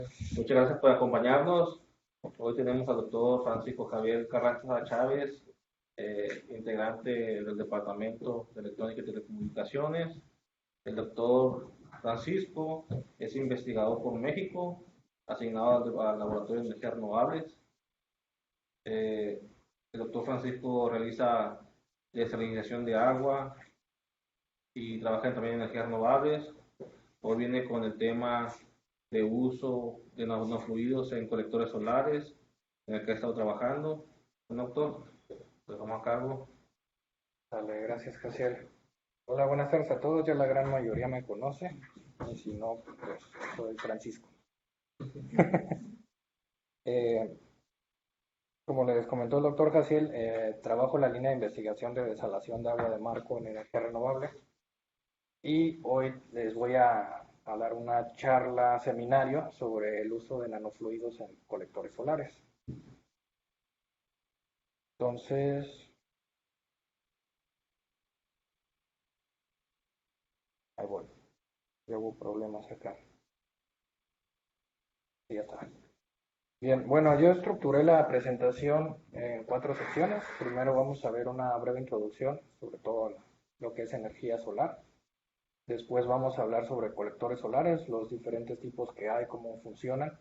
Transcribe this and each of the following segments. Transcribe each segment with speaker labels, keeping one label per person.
Speaker 1: Muchas gracias por acompañarnos. Hoy tenemos al doctor Francisco Javier Carranza Chávez, integrante del Departamento de Electrónica y Telecomunicaciones. El doctor Francisco es investigador por México, asignado al Laboratorio de Energías Renovables. Eh, el doctor Francisco realiza desalinización de agua y trabaja también en energías renovables. Hoy viene con el tema de uso de nanofluidos en colectores solares, en el que he estado trabajando. Bueno, doctor, lo dejamos a cargo.
Speaker 2: Dale, gracias, Jaciel. Hola, buenas tardes a todos. Ya la gran mayoría me conoce. Y si no, pues soy Francisco. Eh, Como les comentó el doctor Jaciel, trabajo en la línea de investigación de desalación de agua de marco en energía renovable. Y hoy les voy a dar una charla seminario sobre el uso de nanofluidos en colectores solares. Entonces, ahí voy. Ya hubo problemas acá. Y ya está. Bien, bueno, yo estructuré la presentación en 4 secciones. Primero vamos a ver una breve introducción sobre todo lo que es energía solar. Después vamos a hablar sobre colectores solares, los diferentes tipos que hay, cómo funcionan.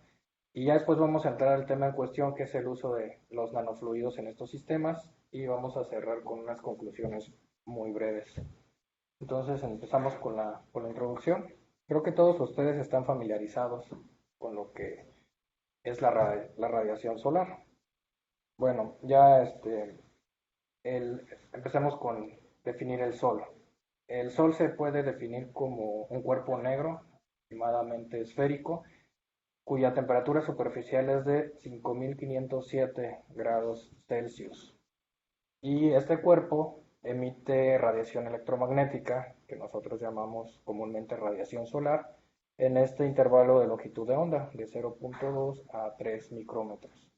Speaker 2: Y ya después vamos a entrar al tema en cuestión, que es el uso de los nanofluidos en estos sistemas. Y vamos a cerrar con unas conclusiones muy breves. Entonces empezamos con la introducción. Creo que todos ustedes están familiarizados con lo que es la radiación solar. Bueno, ya empecemos con definir el Sol. El Sol se puede definir como un cuerpo negro, aproximadamente esférico, cuya temperatura superficial es de 5.507 grados Celsius. Y este cuerpo emite radiación electromagnética, que nosotros llamamos comúnmente radiación solar, en este intervalo de longitud de onda, de 0.2 a 3 micrómetros.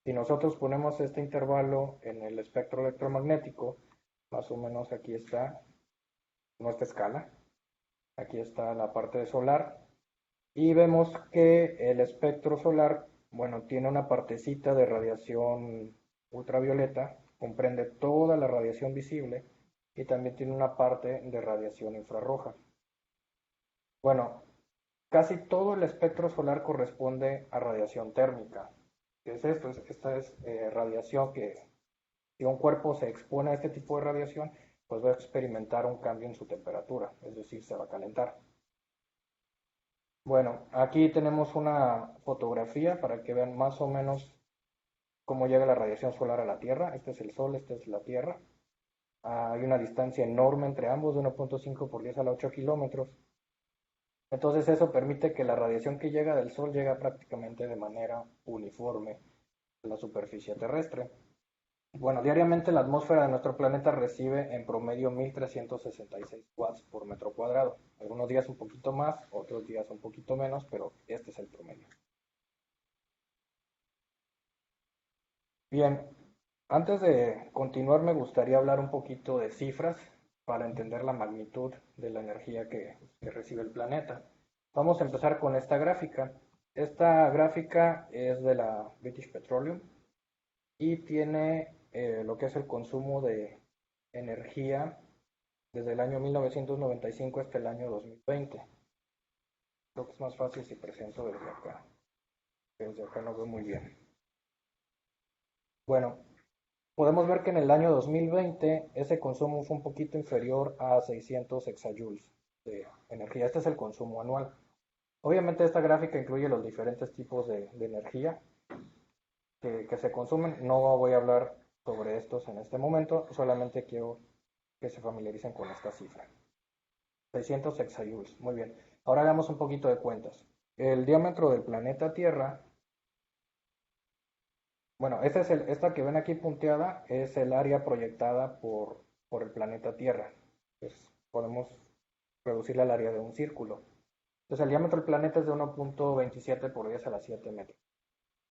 Speaker 2: Si nosotros ponemos este intervalo en el espectro electromagnético, más o menos aquí está nuestra escala, aquí está la parte solar, y vemos que el espectro solar, bueno, tiene una partecita de radiación ultravioleta, comprende toda la radiación visible, y también tiene una parte de radiación infrarroja. Bueno, casi todo el espectro solar corresponde a radiación térmica. ¿Qué es esto? Esta es radiación que, si un cuerpo se expone a este tipo de radiación, pues va a experimentar un cambio en su temperatura, es decir, se va a calentar. Bueno, aquí tenemos una fotografía para que vean más o menos cómo llega la radiación solar a la Tierra. Este es el Sol, esta es la Tierra. Hay una distancia enorme entre ambos de 1.5 por 10 a la 8 kilómetros. Entonces eso permite que la radiación que llega del Sol llega prácticamente de manera uniforme a la superficie terrestre. Bueno, diariamente la atmósfera de nuestro planeta recibe en promedio 1.366 watts por metro cuadrado. Algunos días un poquito más, otros días un poquito menos, pero este es el promedio. Bien, antes de continuar me gustaría hablar un poquito de cifras para entender la magnitud de la energía que recibe el planeta. Vamos a empezar con esta gráfica. Esta gráfica es de la British Petroleum y tiene lo que es el consumo de energía desde el año 1995 hasta el año 2020. Creo que es más fácil si presento desde acá. Desde acá no veo muy bien. Bueno, podemos ver que en el año 2020 ese consumo fue un poquito inferior a 600 exajoules de energía. Este es el consumo anual. Obviamente esta gráfica incluye los diferentes tipos de energía que se consumen. No voy a hablar sobre estos en este momento, solamente quiero que se familiaricen con esta cifra. 600 exajoules, muy bien. Ahora hagamos un poquito de cuentas. El diámetro del planeta Tierra, bueno, esta que ven aquí punteada es el área proyectada por el planeta Tierra. Pues podemos reducirla al área de un círculo. Entonces el diámetro del planeta es de 1.27 por 10 a la 7 metros.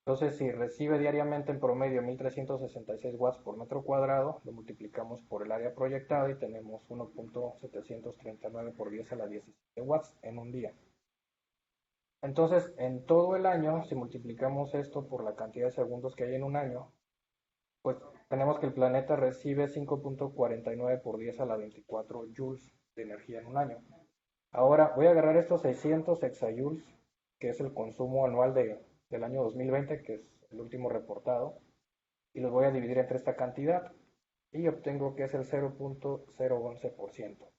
Speaker 2: Entonces, si recibe diariamente en promedio 1.366 watts por metro cuadrado, lo multiplicamos por el área proyectada y tenemos 1.739 por 10 a la 17 watts en un día. Entonces, en todo el año, si multiplicamos esto por la cantidad de segundos que hay en un año, pues tenemos que el planeta recibe 5.49 por 10 a la 24 joules de energía en un año. Ahora voy a agarrar estos 600 exajoules, que es el consumo anual del año 2020, que es el último reportado, y los voy a dividir entre esta cantidad y obtengo que es el 0.011%.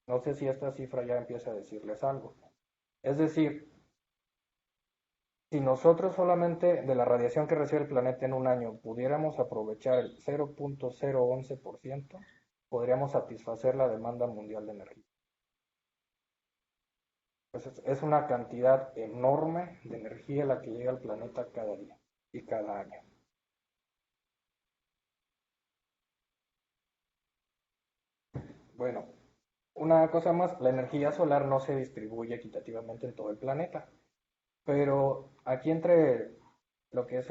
Speaker 2: No sé si esta cifra ya empieza a decirles algo. Es decir, si nosotros solamente de la radiación que recibe el planeta en un año pudiéramos aprovechar el 0.011%, podríamos satisfacer la demanda mundial de energía. Pues es una cantidad enorme de energía la que llega al planeta cada día y cada año. Bueno, una cosa más, la energía solar no se distribuye equitativamente en todo el planeta, pero aquí entre lo que es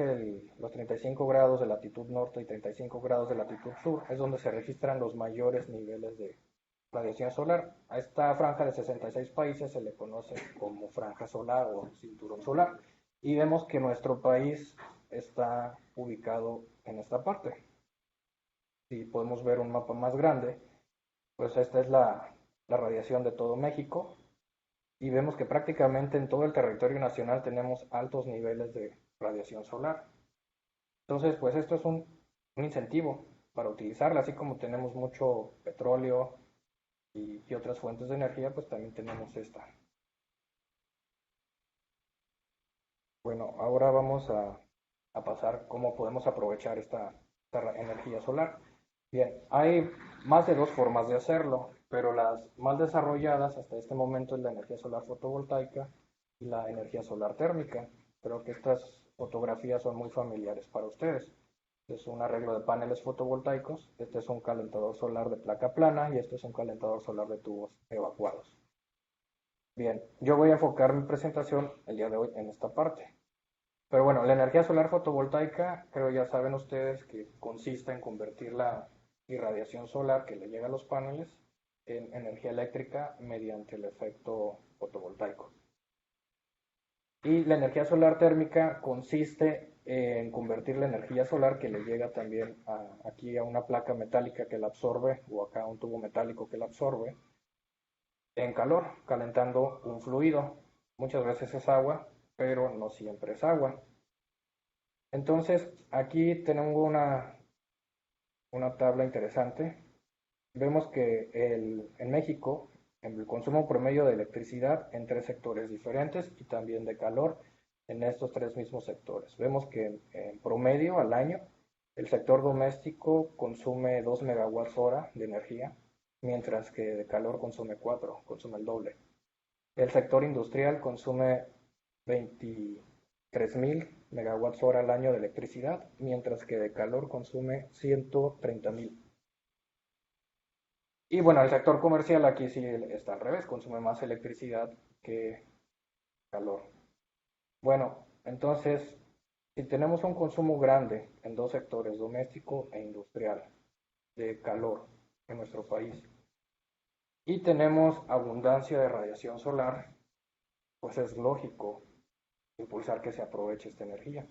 Speaker 2: los 35 grados de latitud norte y 35 grados de latitud sur es donde se registran los mayores niveles de radiación solar. A esta franja de 66 países se le conoce como franja solar o cinturón solar. Y vemos que nuestro país está ubicado en esta parte. Si podemos ver un mapa más grande, pues esta es la radiación de todo México. Y vemos que prácticamente en todo el territorio nacional tenemos altos niveles de radiación solar. Entonces, pues esto es un incentivo para utilizarla, así como tenemos mucho petróleo, y otras fuentes de energía, pues también tenemos esta. Bueno, ahora vamos a pasar cómo podemos aprovechar esta energía solar. Bien, hay más de dos formas de hacerlo, pero las más desarrolladas hasta este momento es la energía solar fotovoltaica y la energía solar térmica. Creo que estas fotografías son muy familiares para ustedes. Este es un arreglo de paneles fotovoltaicos, este es un calentador solar de placa plana y este es un calentador solar de tubos evacuados. Bien, yo voy a enfocar mi presentación el día de hoy en esta parte. Pero bueno, la energía solar fotovoltaica, creo ya saben ustedes que consiste en convertir la irradiación solar que le llega a los paneles en energía eléctrica mediante el efecto fotovoltaico. Y la energía solar térmica consiste en convertir la energía solar que le llega también aquí a una placa metálica que la absorbe o acá a un tubo metálico que la absorbe en calor, calentando un fluido. Muchas veces es agua, pero no siempre es agua. Entonces, aquí tenemos una tabla interesante. Vemos que en México, el consumo promedio de electricidad en tres sectores diferentes y también de calor en estos tres mismos sectores. Vemos que en promedio al año el sector doméstico consume 2 megawatts hora de energía, mientras que de calor consume 4, consume el doble. El sector industrial consume 23.000 megawatts hora al año de electricidad, mientras que de calor consume 130.000. Y bueno, el sector comercial aquí sí está al revés, consume más electricidad que calor. Bueno, entonces, si tenemos un consumo grande en dos sectores, doméstico e industrial, de calor en nuestro país, y tenemos abundancia de radiación solar, pues es lógico impulsar que se aproveche esta energía.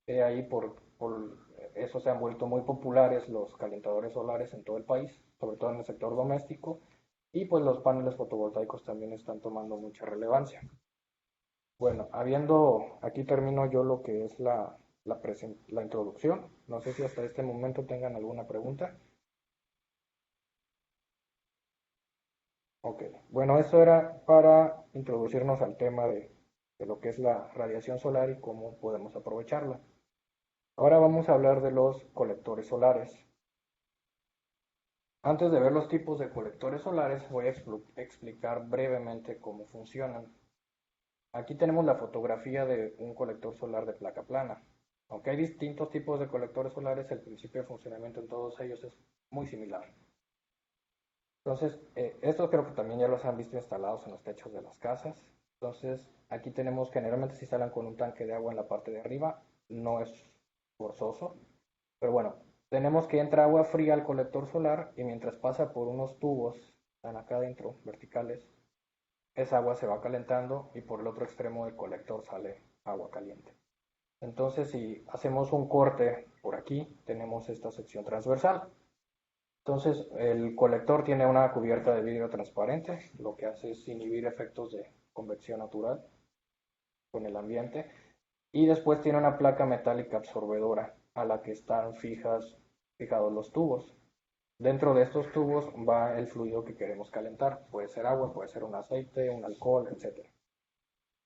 Speaker 2: De ahí por eso se han vuelto muy populares los calentadores solares en todo el país, sobre todo en el sector doméstico, y pues los paneles fotovoltaicos también están tomando mucha relevancia. Bueno, aquí termino yo lo que es la introducción. No sé si hasta este momento tengan alguna pregunta. Ok, bueno, eso era para introducirnos al tema de lo que es la radiación solar y cómo podemos aprovecharla. Ahora vamos a hablar de los colectores solares. Antes de ver los tipos de colectores solares, voy a explicar brevemente cómo funcionan. Aquí tenemos la fotografía de un colector solar de placa plana. Aunque hay distintos tipos de colectores solares, el principio de funcionamiento en todos ellos es muy similar. Entonces, estos creo que también ya los han visto instalados en los techos de las casas. Entonces, aquí tenemos, generalmente se instalan con un tanque de agua en la parte de arriba, no es forzoso, pero bueno, tenemos que entra agua fría al colector solar y mientras pasa por unos tubos, están acá adentro, verticales, esa agua se va calentando y por el otro extremo del colector sale agua caliente. Entonces, si hacemos un corte por aquí, tenemos esta sección transversal. Entonces, el colector tiene una cubierta de vidrio transparente, lo que hace es inhibir efectos de convección natural con el ambiente. Y después tiene una placa metálica absorbedora a la que están fijados los tubos. Dentro de estos tubos va el fluido que queremos calentar. Puede ser agua, puede ser un aceite, un alcohol, etc.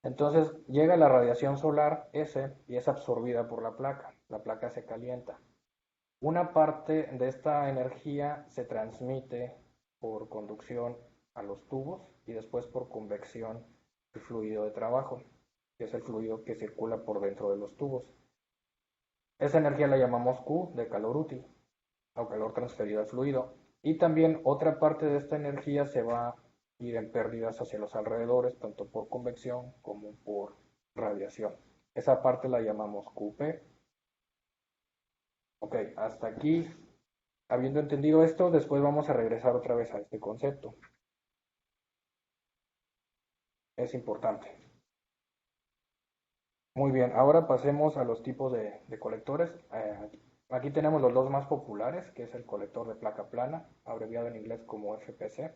Speaker 2: Entonces llega la radiación solar S y es absorbida por la placa. La placa se calienta. Una parte de esta energía se transmite por conducción a los tubos y después por convección el fluido de trabajo, que es el fluido que circula por dentro de los tubos. Esa energía la llamamos Q de calor útil o calor transferido al fluido. Y también otra parte de esta energía se va a ir en pérdidas hacia los alrededores, tanto por convección como por radiación. Esa parte la llamamos QP. Ok, hasta aquí, habiendo entendido esto, después vamos a regresar otra vez a este concepto. Es importante. Muy bien, ahora pasemos a los tipos de colectores. Aquí tenemos los dos más populares, que es el colector de placa plana, abreviado en inglés como FPC,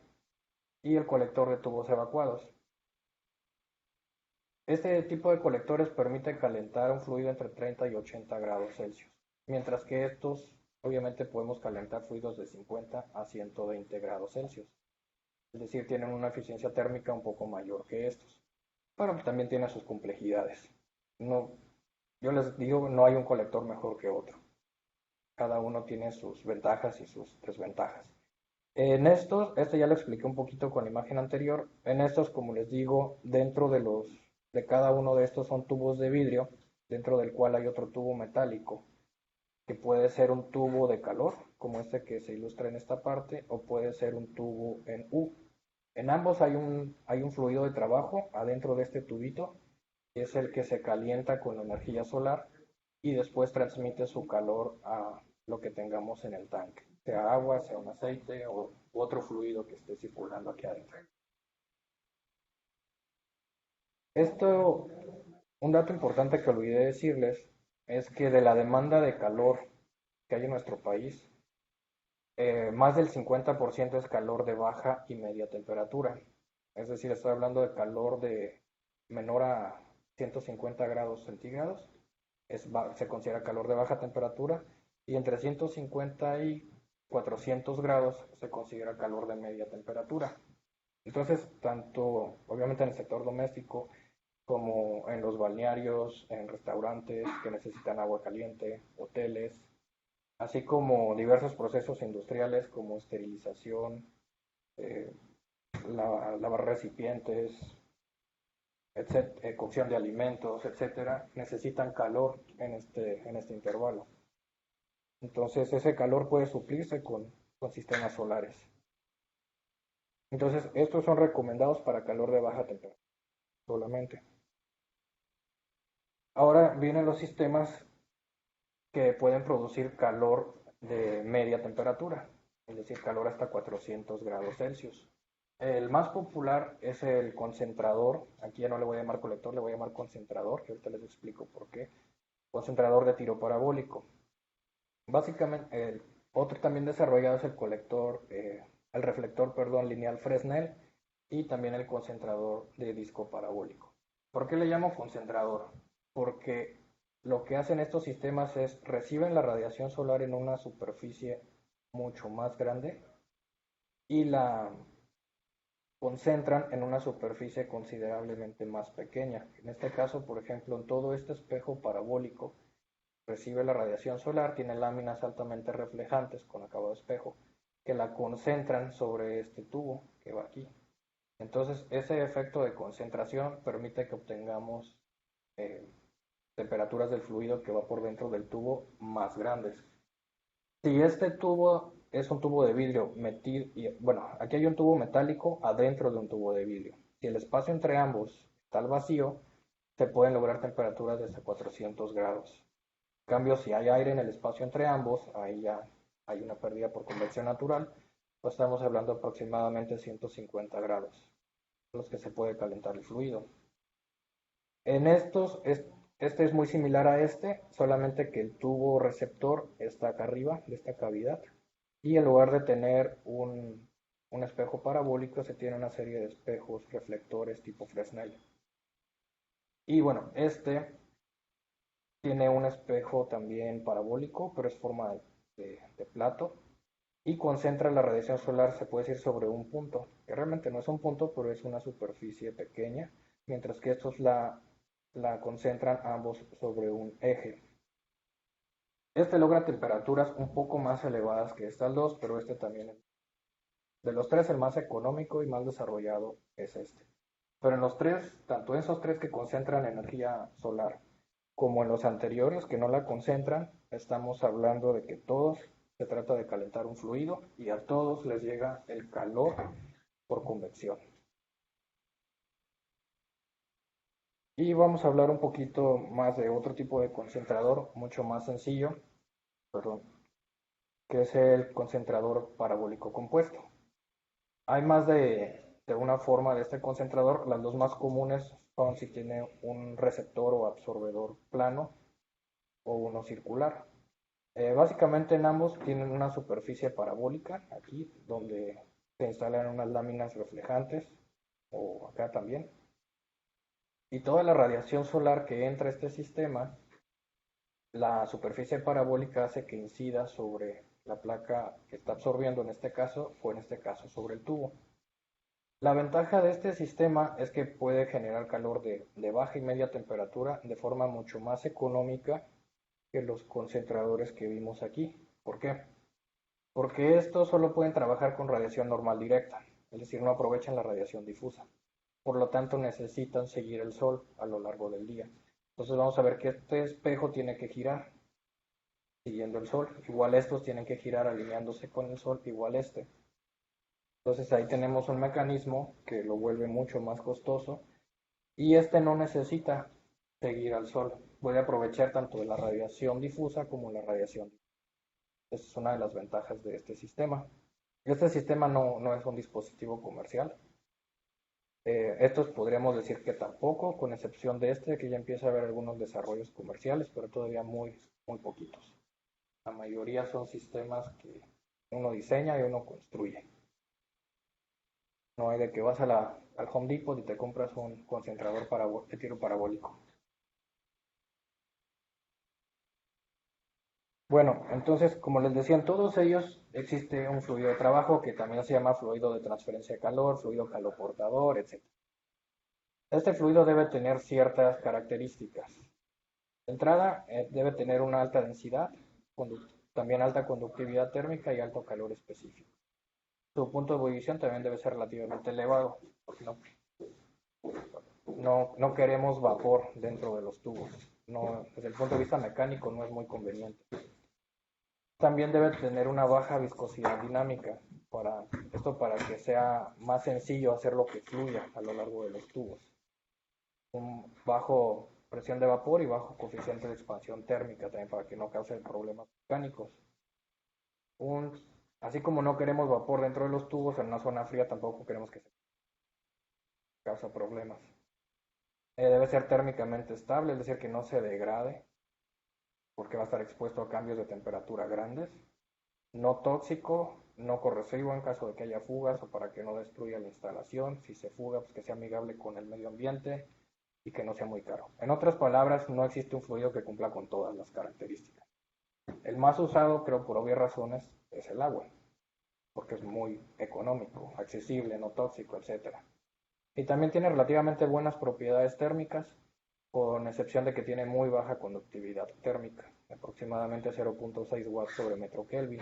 Speaker 2: y el colector de tubos evacuados. Este tipo de colectores permite calentar un fluido entre 30 y 80 grados Celsius, mientras que estos, obviamente, podemos calentar fluidos de 50 a 120 grados Celsius. Es decir, tienen una eficiencia térmica un poco mayor que estos, pero también tienen sus complejidades. No, yo les digo, no hay un colector mejor que otro. Cada uno tiene sus ventajas y sus desventajas. En estos, este ya lo expliqué un poquito con la imagen anterior. En estos, como les digo, dentro de cada uno de estos son tubos de vidrio, dentro del cual hay otro tubo metálico, que puede ser un tubo de calor, como este que se ilustra en esta parte, o puede ser un tubo en U. En ambos hay un fluido de trabajo adentro de este tubito, que es el que se calienta con la energía solar y después transmite su calor a lo que tengamos en el tanque, sea agua, sea un aceite o otro fluido que esté circulando aquí adentro. Esto, un dato importante que olvidé decirles, es que de la demanda de calor que hay en nuestro país, más del 50% es calor de baja y media temperatura. Es decir, estoy hablando de calor de menor a 150 grados centígrados, se considera calor de baja temperatura, y entre 150 y 400 grados se considera calor de media temperatura. Entonces, tanto obviamente en el sector doméstico como en los balnearios, en restaurantes que necesitan agua caliente, hoteles, así como diversos procesos industriales como esterilización, eh, lavar recipientes, cocción de alimentos, etcétera, necesitan calor en este intervalo. Entonces ese calor puede suplirse con sistemas solares. Entonces estos son recomendados para calor de baja temperatura solamente. Ahora vienen los sistemas que pueden producir calor de media temperatura, es decir, calor hasta 400 grados Celsius. El más popular es el concentrador, aquí ya no le voy a llamar colector, le voy a llamar concentrador, que ahorita les explico por qué. Concentrador de tiro parabólico. Básicamente, el otro también desarrollado es el colector, el reflector, perdón, lineal Fresnel y también el concentrador de disco parabólico. ¿Por qué le llamo concentrador? Porque lo que hacen estos sistemas es reciben la radiación solar en una superficie mucho más grande y la concentran en una superficie considerablemente más pequeña. En este caso, por ejemplo, en todo este espejo parabólico recibe la radiación solar, tiene láminas altamente reflejantes con acabado espejo que la concentran sobre este tubo que va aquí. Entonces, ese efecto de concentración permite que obtengamos temperaturas del fluido que va por dentro del tubo más grandes. Si este tubo es un tubo de vidrio metido, bueno, aquí hay un tubo metálico adentro de un tubo de vidrio. Si el espacio entre ambos está al vacío, se pueden lograr temperaturas de hasta 400 grados. En cambio, si hay aire en el espacio entre ambos, ahí ya hay una pérdida por convección natural, pues estamos hablando de aproximadamente 150 grados. los que se puede calentar el fluido. En estos, este es muy similar a este, solamente que el tubo receptor está acá arriba de esta cavidad y en lugar de tener un espejo parabólico se tiene una serie de espejos reflectores tipo Fresnel. Y bueno, este tiene un espejo también parabólico, pero es forma de plato y concentra la radiación solar, se puede decir, sobre un punto, que realmente no es un punto, pero es una superficie pequeña, mientras que estos la concentran ambos sobre un eje. Este logra temperaturas un poco más elevadas que estas dos, pero este también, de los tres, el más económico y más desarrollado es este. Pero en los tres, tanto en esos tres que concentran energía solar, como en los anteriores que no la concentran, estamos hablando de que todos se trata de calentar un fluido y a todos les llega el calor por convección. Y vamos a hablar un poquito más de otro tipo de concentrador, mucho más sencillo, perdón, que es el concentrador parabólico compuesto. Hay más de una forma de este concentrador. Las dos más comunes son si tiene un receptor o absorbedor plano o uno circular. Básicamente en ambos tienen una superficie parabólica, aquí donde se instalan unas láminas reflejantes, o acá también. Y toda la radiación solar que entra a este sistema, la superficie parabólica hace que incida sobre la placa que está absorbiendo en este caso, o en este caso sobre el tubo. La ventaja de este sistema es que puede generar calor de baja y media temperatura de forma mucho más económica que los concentradores que vimos aquí. ¿Por qué? Porque estos solo pueden trabajar con radiación normal directa, es decir, no aprovechan la radiación difusa. Por lo tanto, necesitan seguir el sol a lo largo del día. Entonces vamos a ver que este espejo tiene que girar siguiendo el sol. Igual estos tienen que girar alineándose con el sol, igual este. Entonces ahí tenemos un mecanismo que lo vuelve mucho más costoso y este no necesita seguir al sol. Puede aprovechar tanto de la radiación difusa como la radiación. Esa es una de las ventajas de este sistema. Este sistema no es un dispositivo comercial. Estos podríamos decir que tampoco, con excepción de este, que ya empieza a haber algunos desarrollos comerciales, pero todavía muy poquitos. La mayoría son sistemas que uno diseña y uno construye. No hay de que vas al Home Depot y te compras un concentrador de tiro parabólico. Bueno, entonces, como les decía, en todos ellos existe un fluido de trabajo que también se llama fluido de transferencia de calor, fluido caloportador, etc. Este fluido debe tener ciertas características. De entrada, debe tener una alta densidad, también alta conductividad térmica y alto calor específico. Su punto de ebullición también debe ser relativamente elevado, porque no queremos vapor dentro de los tubos. No, desde el punto de vista mecánico no es muy conveniente. También debe tener una baja viscosidad dinámica, para que sea más sencillo hacer lo que fluya a lo largo de los tubos. Un bajo presión de vapor y bajo coeficiente de expansión térmica también para que no cause problemas mecánicos. Así como no queremos vapor dentro de los tubos, en una zona fría tampoco queremos que se cause problemas. Debe ser térmicamente estable, es decir, que no se degrade, porque va a estar expuesto a cambios de temperatura grandes. No tóxico, no corrosivo en caso de que haya fugas o para que no destruya la instalación. Si se fuga, pues que sea amigable con el medio ambiente y que no sea muy caro. En otras palabras, no existe un fluido que cumpla con todas las características. El más usado, creo por obvias razones, es el agua, porque es muy económico, accesible, no tóxico, etc. Y también tiene relativamente buenas propiedades térmicas, con excepción de que tiene muy baja conductividad térmica, aproximadamente 0.6 watts sobre metro Kelvin.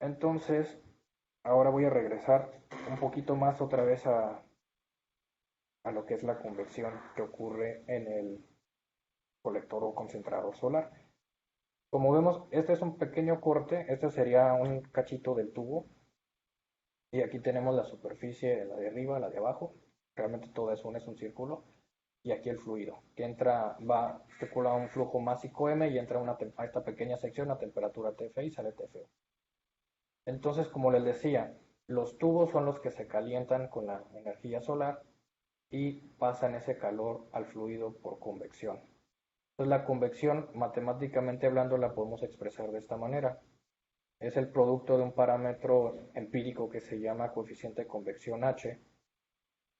Speaker 2: Entonces, ahora voy a regresar un poquito más otra vez a lo que es la convección que ocurre en el colector o concentrador solar. Como vemos, este es un pequeño corte, este sería un cachito del tubo, y aquí tenemos la superficie, la de arriba, la de abajo, realmente todo es un círculo, y aquí el fluido, que va circula un flujo másico M y entra a esta pequeña sección a temperatura TF y sale TFO. Entonces, como les decía, Los tubos son los que se calientan con la energía solar y pasan ese calor al fluido por convección. Entonces la convección, matemáticamente hablando, la podemos expresar de esta manera. Es el producto de un parámetro empírico que se llama coeficiente de convección H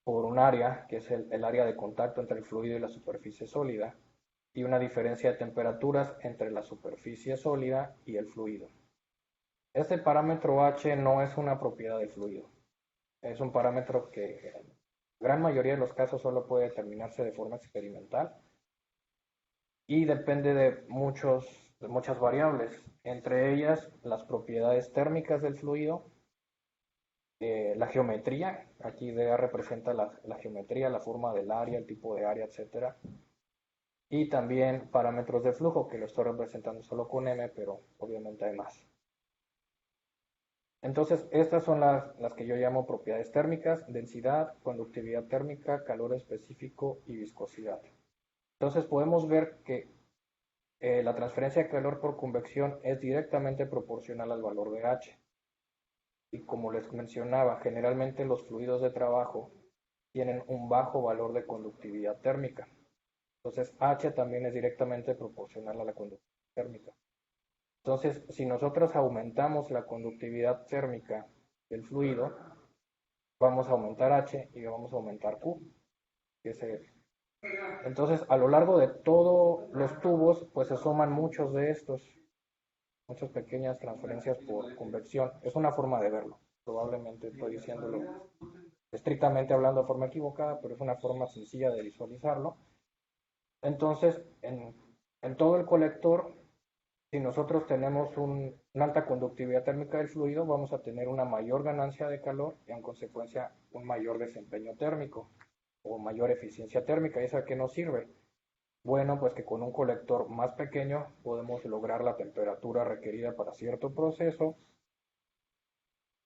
Speaker 2: por un área, que es el área de contacto entre el fluido y la superficie sólida, y una diferencia de temperaturas entre la superficie sólida y el fluido. Este parámetro H no es una propiedad del fluido, es un parámetro que en gran mayoría de los casos solo puede determinarse de forma experimental y depende de muchas variables, entre ellas las propiedades térmicas del fluido, la geometría, aquí DA representa la geometría, la forma del área, el tipo de área, etcétera, y también parámetros de flujo, que lo estoy representando solo con M, pero obviamente hay más. Entonces, estas son las que yo llamo propiedades térmicas: densidad, conductividad térmica, calor específico y viscosidad. Entonces, podemos ver que la transferencia de calor por convección es directamente proporcional al valor de H. Y como les mencionaba, generalmente los fluidos de trabajo tienen un bajo valor de conductividad térmica. Entonces, H también es directamente proporcional a la conductividad térmica. Entonces, si nosotros aumentamos la conductividad térmica del fluido, vamos a aumentar H y vamos a aumentar Q. Entonces, a lo largo de todos los tubos, pues se suman muchos de estos, muchas pequeñas transferencias por convección. Es una forma de verlo. Probablemente estoy diciéndolo estrictamente hablando de forma equivocada, pero es una forma sencilla de visualizarlo. Entonces, en todo el colector, si nosotros tenemos una alta conductividad térmica del fluido, vamos a tener una mayor ganancia de calor y en consecuencia un mayor desempeño térmico o mayor eficiencia térmica. ¿Y eso a qué nos sirve? Bueno, pues que con un colector más pequeño podemos lograr la temperatura requerida para cierto proceso,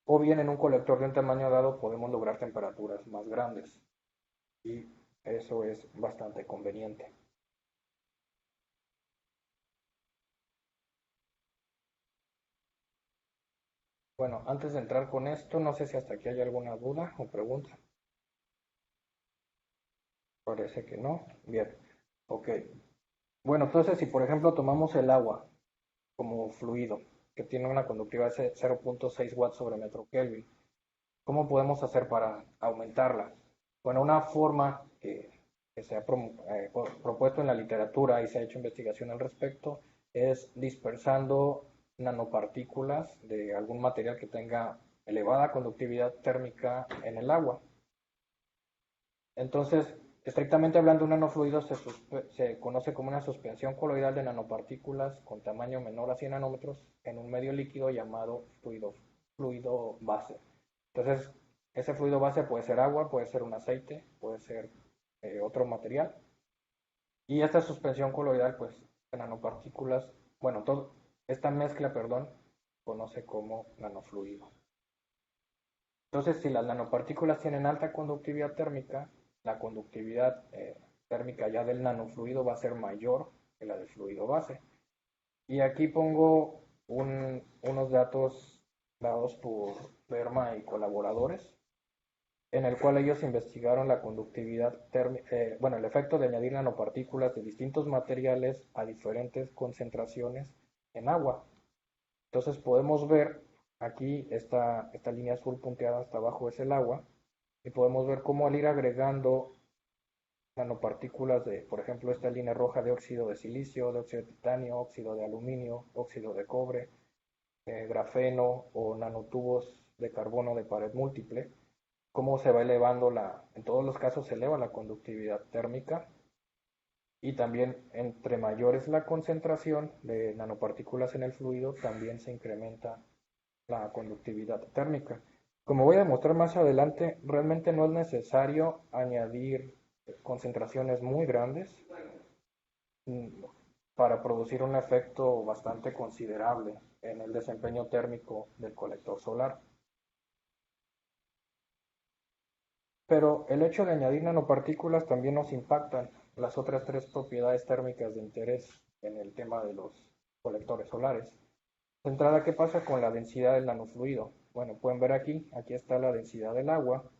Speaker 2: o bien en un colector de un tamaño dado podemos lograr temperaturas más grandes, y eso es bastante conveniente. Bueno, antes de entrar con esto, no sé si hasta aquí hay alguna duda o pregunta. Parece que no. Bien, ok. Bueno, entonces si por ejemplo tomamos el agua como fluido, que tiene una conductividad de 0.6 watts sobre metro Kelvin, ¿cómo podemos hacer para aumentarla? Bueno, una forma que se ha propuesto en la literatura y se ha hecho investigación al respecto es dispersando nanopartículas de algún material que tenga elevada conductividad térmica en el agua. Entonces, estrictamente hablando, un nanofluido se conoce como una suspensión coloidal de nanopartículas con tamaño menor a 100 nanómetros en un medio líquido llamado fluido base. Entonces, ese fluido base puede ser agua, puede ser un aceite, puede ser otro material. Y esta suspensión coloidal, pues, de nanopartículas, bueno, esta mezcla, perdón, se conoce como nanofluido. Entonces, si las nanopartículas tienen alta conductividad térmica, la conductividad térmica ya del nanofluido va a ser mayor que la del fluido base. Y aquí pongo unos datos dados por Lerma y colaboradores, en el cual ellos investigaron la conductividad térmica, el efecto de añadir nanopartículas de distintos materiales a diferentes concentraciones en agua. Entonces podemos ver aquí esta línea azul punteada hasta abajo es el agua, y podemos ver cómo al ir agregando nanopartículas de, por ejemplo, esta línea roja de óxido de silicio, de óxido de titanio, óxido de aluminio, óxido de cobre, grafeno o nanotubos de carbono de pared múltiple, cómo se va elevando en todos los casos se eleva la conductividad térmica, y también entre mayor es la concentración de nanopartículas en el fluido, también se incrementa la conductividad térmica. Como voy a demostrar más adelante, realmente no es necesario añadir concentraciones muy grandes para producir un efecto bastante considerable en el desempeño térmico del colector solar. Pero el hecho de añadir nanopartículas también nos impactan las otras tres propiedades térmicas de interés en el tema de los colectores solares. De entrada, ¿qué pasa con la densidad del nanofluido? Bueno, pueden ver aquí está la densidad del agua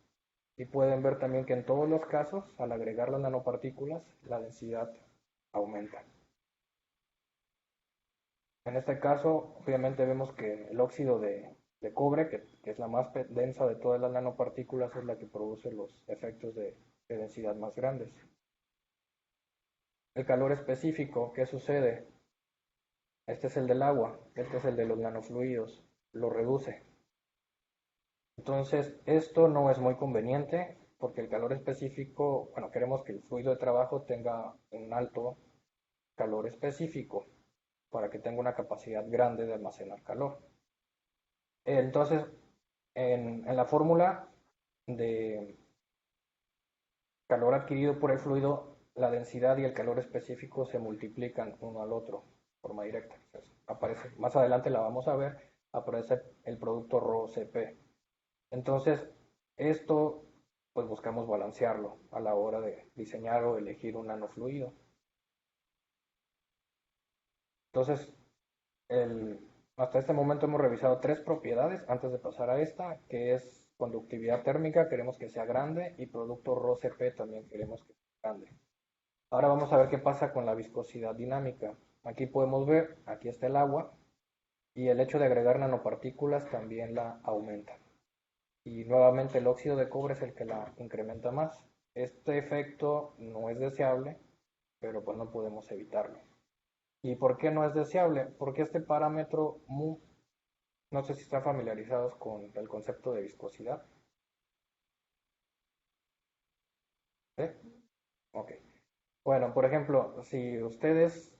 Speaker 2: y pueden ver también que en todos los casos, al agregar las nanopartículas, la densidad aumenta. En este caso, obviamente vemos que el óxido de cobre, que es la más densa de todas las nanopartículas, es la que produce los efectos de densidad más grandes. El calor específico, ¿qué sucede? Este es el del agua, este es el de los nanofluidos, lo reduce. Entonces, esto no es muy conveniente porque el calor específico, bueno, queremos que el fluido de trabajo tenga un alto calor específico para que tenga una capacidad grande de almacenar calor. Entonces, en la fórmula de calor adquirido por el fluido, la densidad y el calor específico se multiplican uno al otro de forma directa. Entonces, aparece, más adelante la vamos a ver, aparece el producto ρCp. Entonces, esto pues buscamos balancearlo a la hora de diseñar o elegir un nanofluido. Entonces, hasta este momento hemos revisado 3 propiedades antes de pasar a esta, que es conductividad térmica, queremos que sea grande, y producto ρCp también queremos que sea grande. Ahora vamos a ver qué pasa con la viscosidad dinámica. Aquí podemos ver, aquí está el agua, y el hecho de agregar nanopartículas también la aumenta. Y nuevamente el óxido de cobre es el que la incrementa más. Este efecto no es deseable, pero pues no podemos evitarlo. ¿Y por qué no es deseable? Porque este parámetro mu, no sé si están familiarizados con el concepto de viscosidad. ¿Sí? Ok. Bueno, por ejemplo, si ustedes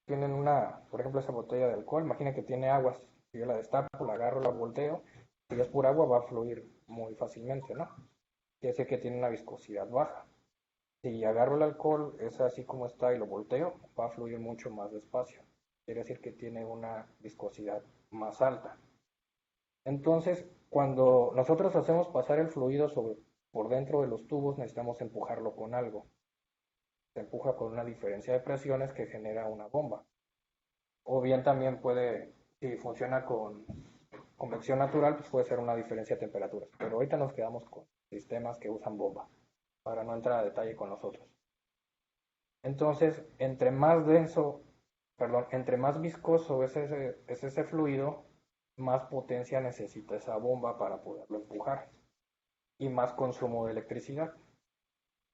Speaker 2: tienen por ejemplo, esa botella de alcohol, imaginen que tiene aguas. Si yo la destapo, la agarro, la volteo, si es pura agua va a fluir muy fácilmente, ¿no? Quiere decir que tiene una viscosidad baja. Si agarro el alcohol, es así como está y lo volteo, va a fluir mucho más despacio. Quiere decir que tiene una viscosidad más alta. Entonces, cuando nosotros hacemos pasar el fluido por dentro de los tubos, necesitamos empujarlo con algo. Se empuja con una diferencia de presiones que genera una bomba. O bien también puede, si funciona con convección natural, pues puede ser una diferencia de temperaturas. Pero ahorita nos quedamos con sistemas que usan bomba, para no entrar a detalle con los otros. Entonces, entre más viscoso es ese fluido, más potencia necesita esa bomba para poderlo empujar y más consumo de electricidad.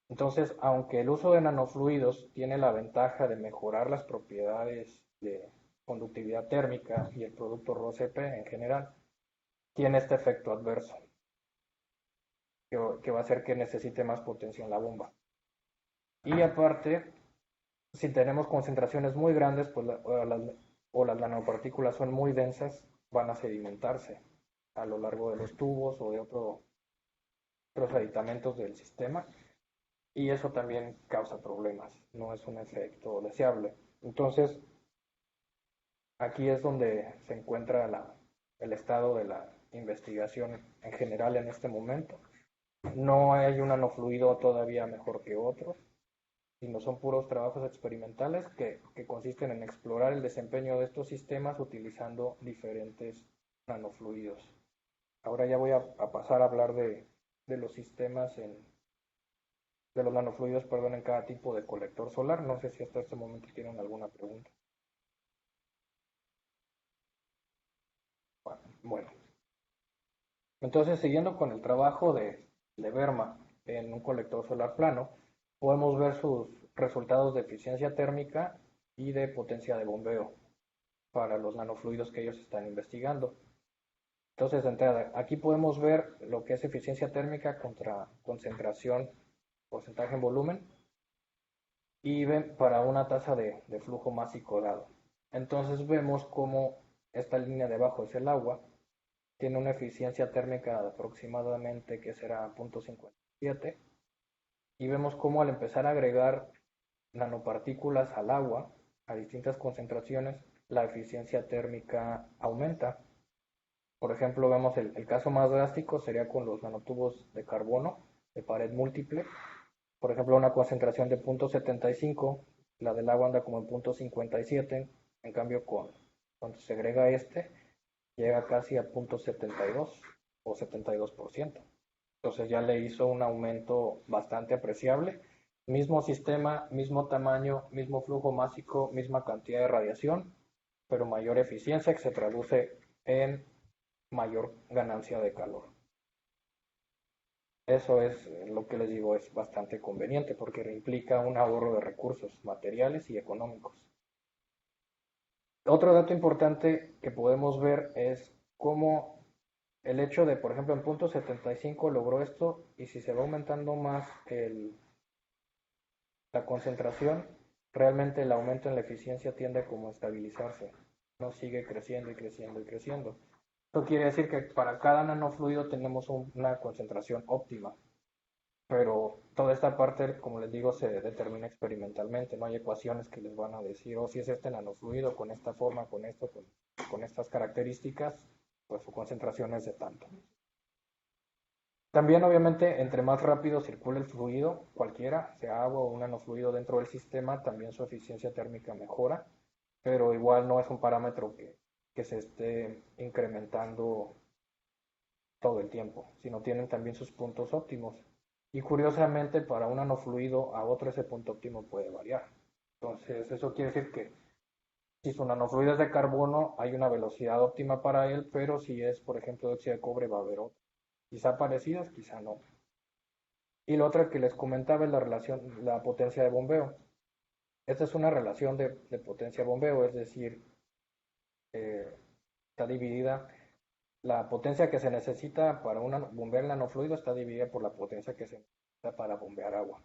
Speaker 2: Entonces, aunque el uso de nanofluidos tiene la ventaja de mejorar las propiedades de conductividad térmica y el producto ρCp en general, tiene este efecto adverso, que va a hacer que necesite más potencia en la bomba. Y aparte, si tenemos concentraciones muy grandes, pues o las nanopartículas son muy densas, van a sedimentarse a lo largo de los tubos o de otros aditamentos del sistema, y eso también causa problemas, no es un efecto deseable. Entonces, aquí es donde se encuentra el estado de la investigación en general en este momento. No hay un nanofluido todavía mejor que otros, sino son puros trabajos experimentales que consisten en explorar el desempeño de estos sistemas utilizando diferentes nanofluidos. Ahora ya voy a pasar a hablar de los sistemas de los nanofluidos, perdón, en cada tipo de colector solar. No sé si hasta este momento tienen alguna pregunta. Bueno, entonces siguiendo con el trabajo de Verma en un colector solar plano, podemos ver sus resultados de eficiencia térmica y de potencia de bombeo para los nanofluidos que ellos están investigando. Entonces, de entrada, aquí podemos ver lo que es eficiencia térmica contra concentración, porcentaje en volumen, y ven para una tasa de flujo másico dado. Entonces vemos cómo esta línea de abajo es el agua, tiene una eficiencia térmica de aproximadamente que será 0.57, y vemos cómo al empezar a agregar nanopartículas al agua a distintas concentraciones, la eficiencia térmica aumenta. Por ejemplo, vemos el caso más drástico sería con los nanotubos de carbono de pared múltiple. Por ejemplo, una concentración de 0.75, la del agua anda como en 0.57, en cambio cuando se agrega llega casi a 0.72 o 72%. Entonces ya le hizo un aumento bastante apreciable. Mismo sistema, mismo tamaño, mismo flujo másico, misma cantidad de radiación, pero mayor eficiencia que se traduce en mayor ganancia de calor. Eso es lo que les digo, es bastante conveniente porque implica un ahorro de recursos materiales y económicos. Otro dato importante que podemos ver es cómo el hecho de, por ejemplo, en punto 75 logró esto y si se va aumentando más la concentración, realmente el aumento en la eficiencia tiende como a estabilizarse, no sigue creciendo y creciendo y creciendo. Esto quiere decir que para cada nanofluido tenemos una concentración óptima, pero toda esta parte, como les digo, se determina experimentalmente, no hay ecuaciones que les van a decir, oh, si es este nanofluido con esta forma, con esto, con estas características, pues su concentración es de tanto. También, obviamente, entre más rápido circula el fluido, cualquiera, sea agua o un nanofluido dentro del sistema, también su eficiencia térmica mejora, pero igual no es un parámetro que se esté incrementando todo el tiempo, sino tienen también sus puntos óptimos. Y curiosamente, para un nanofluido a otro ese punto óptimo puede variar. Entonces, eso quiere decir que si su nanofluido es de carbono, hay una velocidad óptima para él, pero si es, por ejemplo, de óxido de cobre, va a haber otra. Quizá parecidas, quizá no. Y la otra que les comentaba es la relación, la potencia de bombeo. Esta es una relación de potencia bombeo, es decir, está dividida, la potencia que se necesita para bombear el nanofluido está dividida por la potencia que se necesita para bombear agua.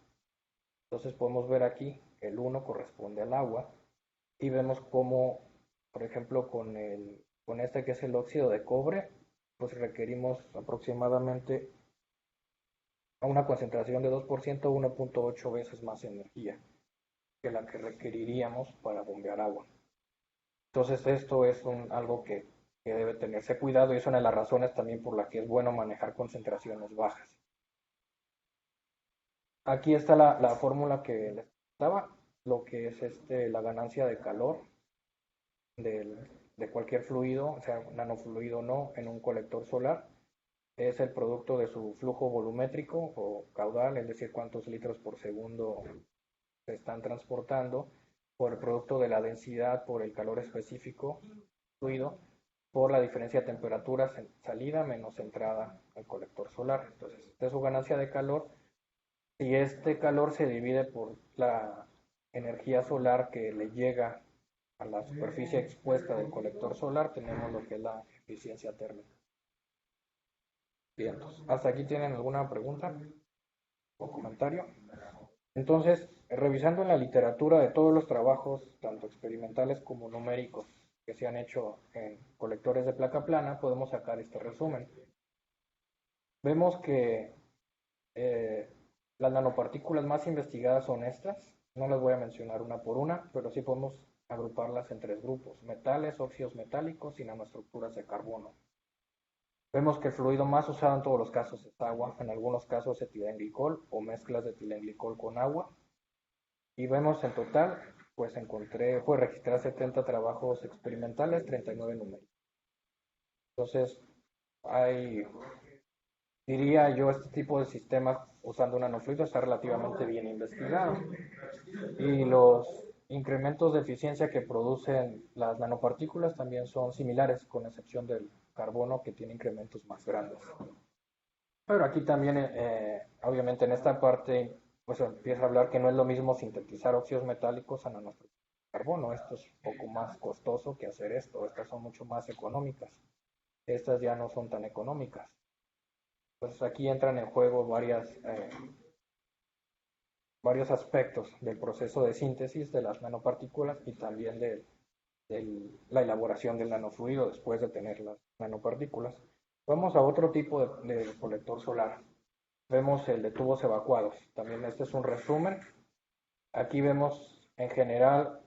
Speaker 2: Entonces podemos ver aquí, el 1 corresponde al agua y vemos cómo, por ejemplo, con este que es el óxido de cobre, pues requerimos aproximadamente a una concentración de 2%, 1.8 veces más energía que la que requeriríamos para bombear agua. Entonces esto es algo que debe tenerse cuidado y es una de las razones también por la que es bueno manejar concentraciones bajas. Aquí está la fórmula que les daba, lo que es la ganancia de calor de cualquier fluido, o sea, nanofluido o no, en un colector solar. Es el producto de su flujo volumétrico o caudal, es decir, cuántos litros por segundo se están transportando, por el producto de la densidad, por el calor específico fluido, por la diferencia de temperatura salida menos entrada al colector solar. Entonces, esta es su ganancia de calor. Si este calor se divide por la energía solar que le llega a la superficie expuesta del colector solar, tenemos lo que es la eficiencia térmica. Bien, hasta aquí tienen alguna pregunta o comentario. Entonces, revisando en la literatura de todos los trabajos, tanto experimentales como numéricos, que se han hecho en colectores de placa plana, podemos sacar este resumen. Vemos que las nanopartículas más investigadas son estas. No las voy a mencionar una por una, pero sí podemos agruparlas en tres grupos: metales, óxidos metálicos y nanoestructuras de carbono. Vemos que el fluido más usado en todos los casos es agua, en algunos casos etilenglicol o mezclas de etilenglicol con agua. Y vemos en total, pues registrar 70 trabajos experimentales, 39 numéricos. Entonces, diría yo, este tipo de sistemas usando un nanofluido está relativamente bien investigado. Y los incrementos de eficiencia que producen las nanopartículas también son similares, con excepción del carbono, que tiene incrementos más grandes. Pero aquí también, obviamente en esta parte, pues empieza a hablar que no es lo mismo sintetizar óxidos metálicos a nanoestructuras de carbono. Esto es un poco más costoso que hacer esto. Estas son mucho más económicas. Estas ya no son tan económicas. Entonces aquí entran en juego varios aspectos del proceso de síntesis de las nanopartículas y también de la elaboración del nanofluido después de tener las nanopartículas. Vamos a otro tipo de colector solar. Vemos el de tubos evacuados. También este es un resumen. Aquí vemos en general,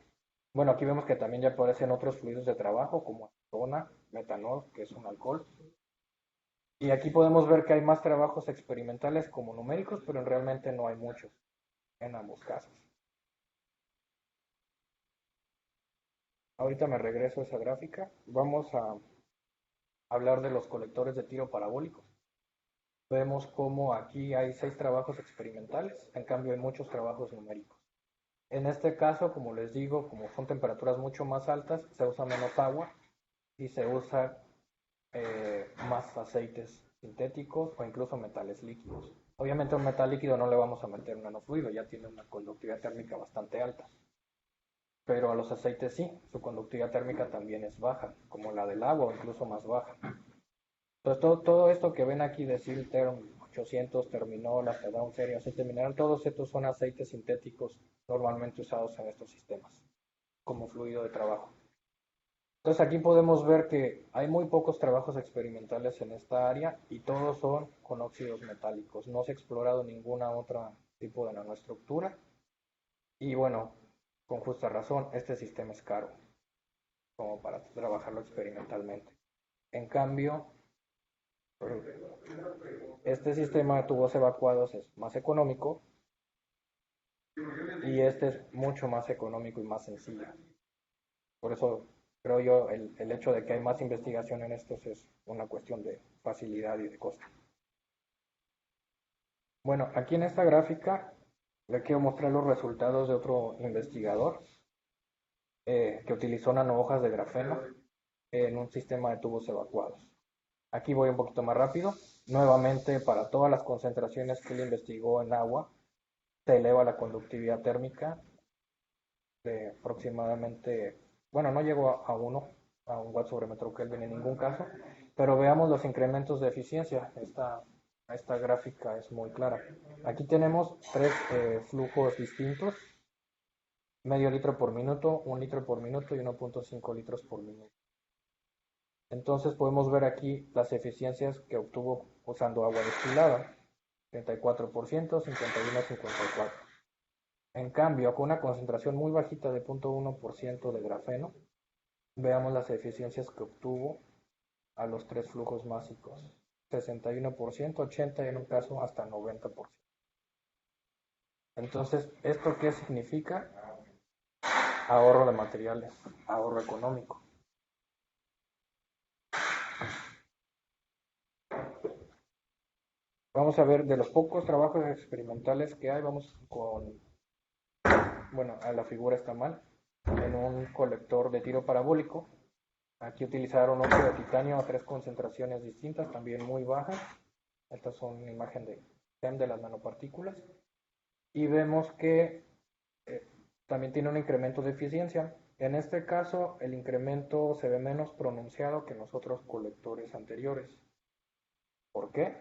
Speaker 2: bueno, aquí vemos que también ya aparecen otros fluidos de trabajo como acetona, metanol, que es un alcohol. Y aquí podemos ver que hay más trabajos experimentales como numéricos, pero realmente no hay muchos en ambos casos. Ahorita me regreso a esa gráfica. Vamos a hablar de los colectores de tiro parabólico. Vemos cómo aquí hay 6 trabajos experimentales, en cambio hay muchos trabajos numéricos. En este caso, como les digo, como son temperaturas mucho más altas, se usa menos agua y se usa más aceites sintéticos o incluso metales líquidos. Obviamente a un metal líquido no le vamos a meter un nanofluido, ya tiene una conductividad térmica bastante alta. Pero a los aceites sí, su conductividad térmica también es baja, como la del agua o incluso más baja. Entonces todo esto que ven aquí de Silterm 800, Terminol, hasta Down Series, aceite mineral, todos estos son aceites sintéticos normalmente usados en estos sistemas como fluido de trabajo. Entonces aquí podemos ver que hay muy pocos trabajos experimentales en esta área y todos son con óxidos metálicos. No se ha explorado ninguna otra tipo de nanoestructura y bueno, con justa razón, este sistema es caro como para trabajarlo experimentalmente. En cambio, este sistema de tubos evacuados es más económico y este es mucho más económico y más sencillo. Por eso creo yo el hecho de que hay más investigación en estos es una cuestión de facilidad y de costo. Bueno, aquí en esta gráfica le quiero mostrar los resultados de otro investigador que utilizó nanohojas de grafeno en un sistema de tubos evacuados. Aquí voy un poquito más rápido. Nuevamente, para todas las concentraciones que él investigó en agua, se eleva la conductividad térmica de aproximadamente, bueno, no llegó a 1, a un watt sobre metro Kelvin en ningún caso, pero veamos los incrementos de eficiencia. Esta gráfica es muy clara. Aquí tenemos 3 flujos distintos, medio litro por minuto, 1 litro por minuto y 1.5 litros por minuto. Entonces podemos ver aquí las eficiencias que obtuvo usando agua destilada, 34%, 51, 54. En cambio, con una concentración muy bajita de 0.1% de grafeno, veamos las eficiencias que obtuvo a los 3 flujos básicos, 61%, 80% y en un caso hasta 90%. Entonces, ¿esto qué significa? Ahorro de materiales, ahorro económico. Vamos a ver de los pocos trabajos experimentales que hay, vamos con, bueno, a la figura está mal, en un colector de tiro parabólico. Aquí utilizaron óxido de titanio a 3 concentraciones distintas, también muy bajas. Estas son una imagen de STEM de las nanopartículas. Y vemos que también tiene un incremento de eficiencia. En este caso, el incremento se ve menos pronunciado que en los otros colectores anteriores. ¿Por qué?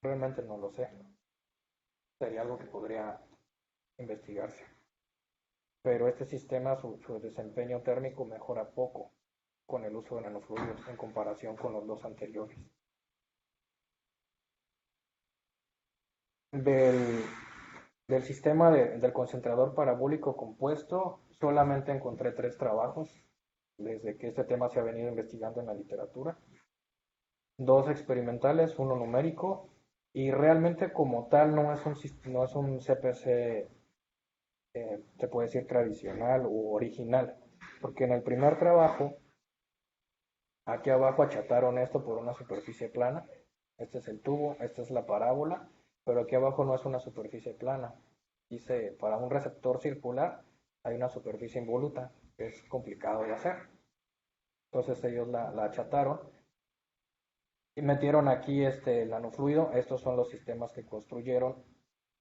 Speaker 2: Realmente no lo sé. Sería algo que podría investigarse. Pero este sistema, su desempeño térmico mejora poco con el uso de nanofluidos en comparación con los dos anteriores. Del sistema del concentrador parabólico compuesto, solamente encontré 3 trabajos desde que este tema se ha venido investigando en la literatura. 2 experimentales, 1 numérico, y realmente como tal no es un CPC, se puede decir tradicional o original, porque en el primer trabajo, aquí abajo achataron esto por una superficie plana. Este es el tubo, esta es la parábola, pero aquí abajo no es una superficie plana. Dice, para un receptor circular hay una superficie involuta, que es complicado de hacer. Entonces ellos la achataron y metieron aquí el nanofluido. Estos son los sistemas que construyeron.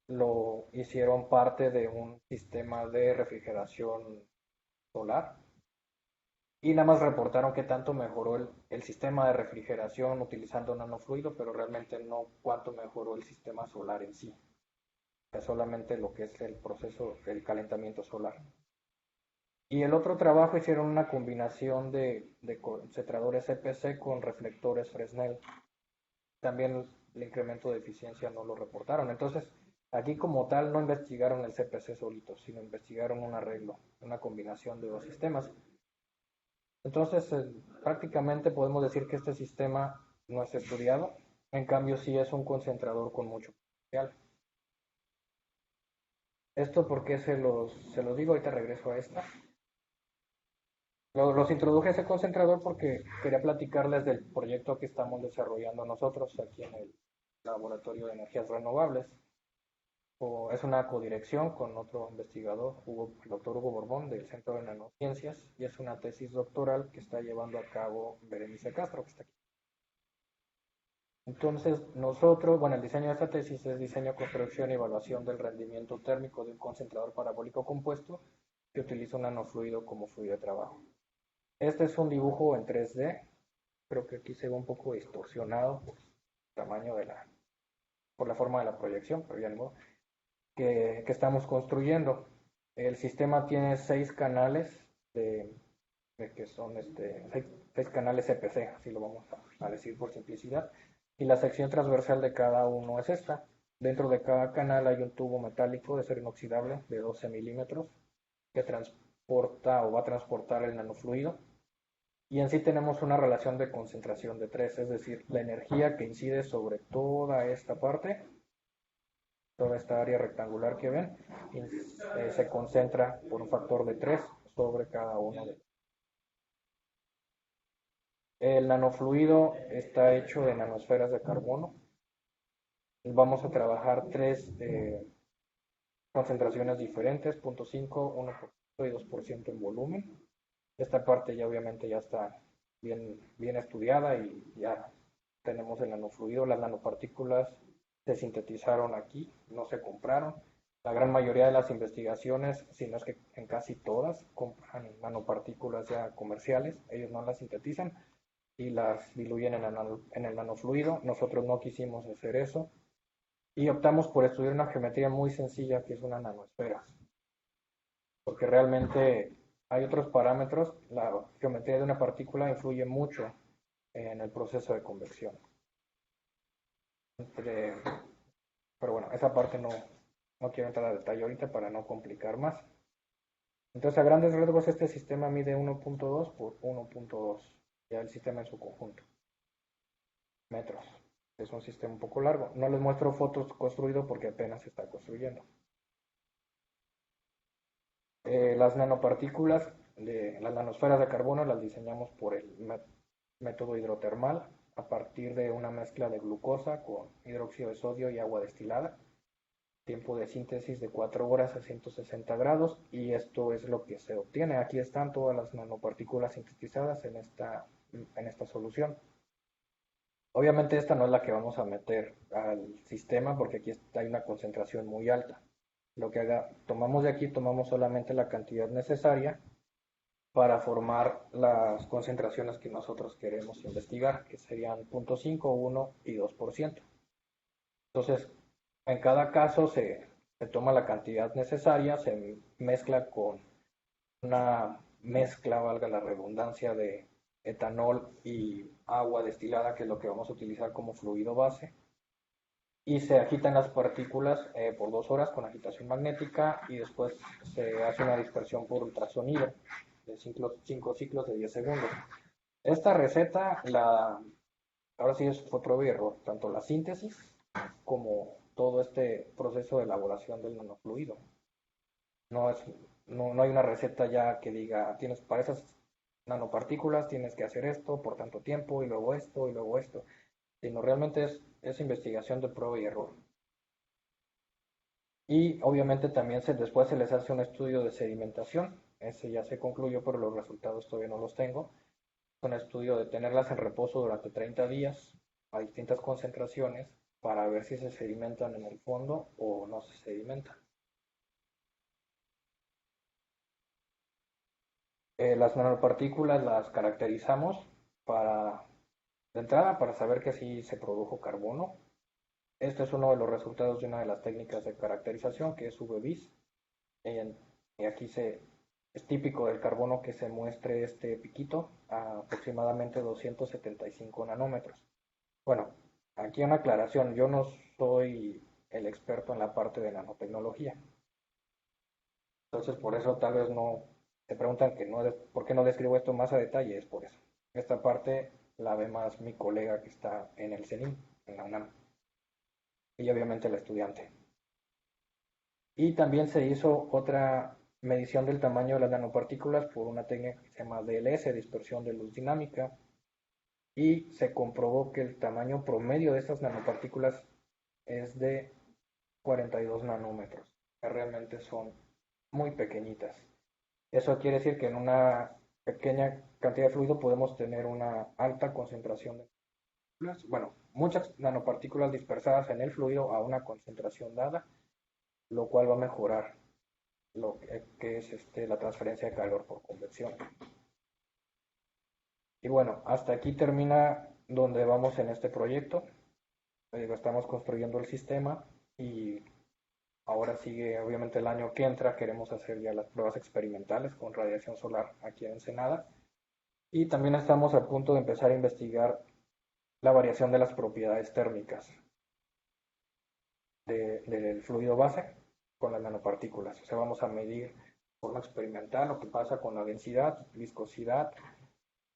Speaker 2: Lo hicieron parte de un sistema de refrigeración solar y nada más reportaron que tanto mejoró el sistema de refrigeración utilizando nanofluido, pero realmente no cuánto mejoró el sistema solar en sí, es solamente lo que es el proceso, el calentamiento solar. Y el otro trabajo hicieron una combinación de concentradores EPC con reflectores Fresnel. También el incremento de eficiencia no lo reportaron. Entonces, aquí como tal no investigaron el CPC solito, sino investigaron un arreglo, una combinación de 2 sistemas. Entonces, prácticamente podemos decir que este sistema no es estudiado, en cambio sí es un concentrador con mucho potencial. Esto porque se los digo, ahorita regreso a esta. Los introduje a ese concentrador porque quería platicarles del proyecto que estamos desarrollando nosotros aquí en el Laboratorio de Energías Renovables. Es una codirección con otro investigador, el doctor Hugo Borbón, del Centro de Nanociencias, y es una tesis doctoral que está llevando a cabo Berenice Castro, que está aquí. Entonces, nosotros, bueno, el diseño de esta tesis es diseño, construcción y evaluación del rendimiento térmico de un concentrador parabólico compuesto que utiliza un nanofluido como fluido de trabajo. Este es un dibujo en 3D, creo que aquí se ve un poco distorsionado por el tamaño por la forma de la proyección, pero ya no, que estamos construyendo. El sistema tiene 6 canales que son 6 canales EPC, así lo vamos a decir por simplicidad, y la sección transversal de cada uno es esta. Dentro de cada canal hay un tubo metálico de acero inoxidable de 12 milímetros que transporta o va a transportar el nanofluido. Y en sí tenemos una relación de concentración de 3, es decir, la energía que incide sobre toda esta parte, toda esta área rectangular que ven, se concentra por un factor de 3 sobre cada uno de ellos. El nanofluido está hecho de nanosferas de carbono. Vamos a trabajar 3 concentraciones diferentes, 0.5, 1% y 2% en volumen. Esta parte ya obviamente ya está bien estudiada y ya tenemos el nanofluido. Las nanopartículas se sintetizaron aquí, no se compraron. La gran mayoría de las investigaciones, si no es que en casi todas, compran nanopartículas ya comerciales. Ellos no las sintetizan y las diluyen en el nanofluido. Nosotros no quisimos hacer eso y optamos por estudiar una geometría muy sencilla que es una nanoesfera, porque realmente hay otros parámetros. La geometría de una partícula influye mucho en el proceso de convección. Pero bueno, esa parte no quiero entrar a detalle ahorita para no complicar más. Entonces, a grandes rasgos, este sistema mide 1.2 por 1.2, ya el sistema en su conjunto, metros. Es un sistema un poco largo. No les muestro fotos construido porque apenas se está construyendo. Las nanopartículas, las nanosferas de carbono, las diseñamos por el método hidrotermal a partir de una mezcla de glucosa con hidróxido de sodio y agua destilada. Tiempo de síntesis de 4 horas a 160 grados y esto es lo que se obtiene. Aquí están todas las nanopartículas sintetizadas en esta solución. Obviamente esta no es la que vamos a meter al sistema porque aquí hay una concentración muy alta. Lo que tomamos de aquí, tomamos solamente la cantidad necesaria para formar las concentraciones que nosotros queremos investigar, que serían 0.5, 1 y 2%. Entonces, en cada caso se toma la cantidad necesaria, se mezcla con una mezcla, valga la redundancia, de etanol y agua destilada, que es lo que vamos a utilizar como fluido base, y se agitan las partículas por 2 horas con agitación magnética y después se hace una dispersión por ultrasonido de 5 ciclos de 10 segundos. Esta receta, ahora sí fue prueba y error, tanto la síntesis como todo este proceso de elaboración del nanofluido. No hay una receta ya que diga, tienes para esas nanopartículas, tienes que hacer esto por tanto tiempo y luego esto, sino realmente es investigación de prueba y error. Y obviamente también después se les hace un estudio de sedimentación, ese ya se concluyó, pero los resultados todavía no los tengo. Un estudio de tenerlas en reposo durante 30 días a distintas concentraciones para ver si se sedimentan en el fondo o no se sedimentan. Las nanopartículas las caracterizamos de entrada para saber que sí se produjo carbono. Este es uno de los resultados de una de las técnicas de caracterización que es UV-Vis. Y aquí es típico del carbono que se muestre este piquito a aproximadamente 275 nanómetros. Bueno, aquí una aclaración, yo no soy el experto en la parte de nanotecnología. Entonces por eso tal vez no se preguntan por qué no describo esto más a detalle, es por eso. Esta parte la ve más mi colega que está en el CENIM, en la UNAM, y obviamente el estudiante. Y también se hizo otra medición del tamaño de las nanopartículas por una técnica que se llama DLS, dispersión de luz dinámica, y se comprobó que el tamaño promedio de estas nanopartículas es de 42 nanómetros, que realmente son muy pequeñitas. Eso quiere decir que en una pequeña cantidad de fluido podemos tener una alta concentración de partículas, bueno, muchas nanopartículas dispersadas en el fluido a una concentración dada, lo cual va a mejorar lo que es la transferencia de calor por convección. Y bueno, hasta aquí termina donde vamos en este proyecto. Estamos construyendo el sistema y ahora sigue obviamente el año que entra, queremos hacer ya las pruebas experimentales con radiación solar aquí en Ensenada. Y también estamos a punto de empezar a investigar la variación de las propiedades térmicas del fluido base con las nanopartículas. O sea, vamos a medir de forma experimental lo que pasa con la densidad, viscosidad,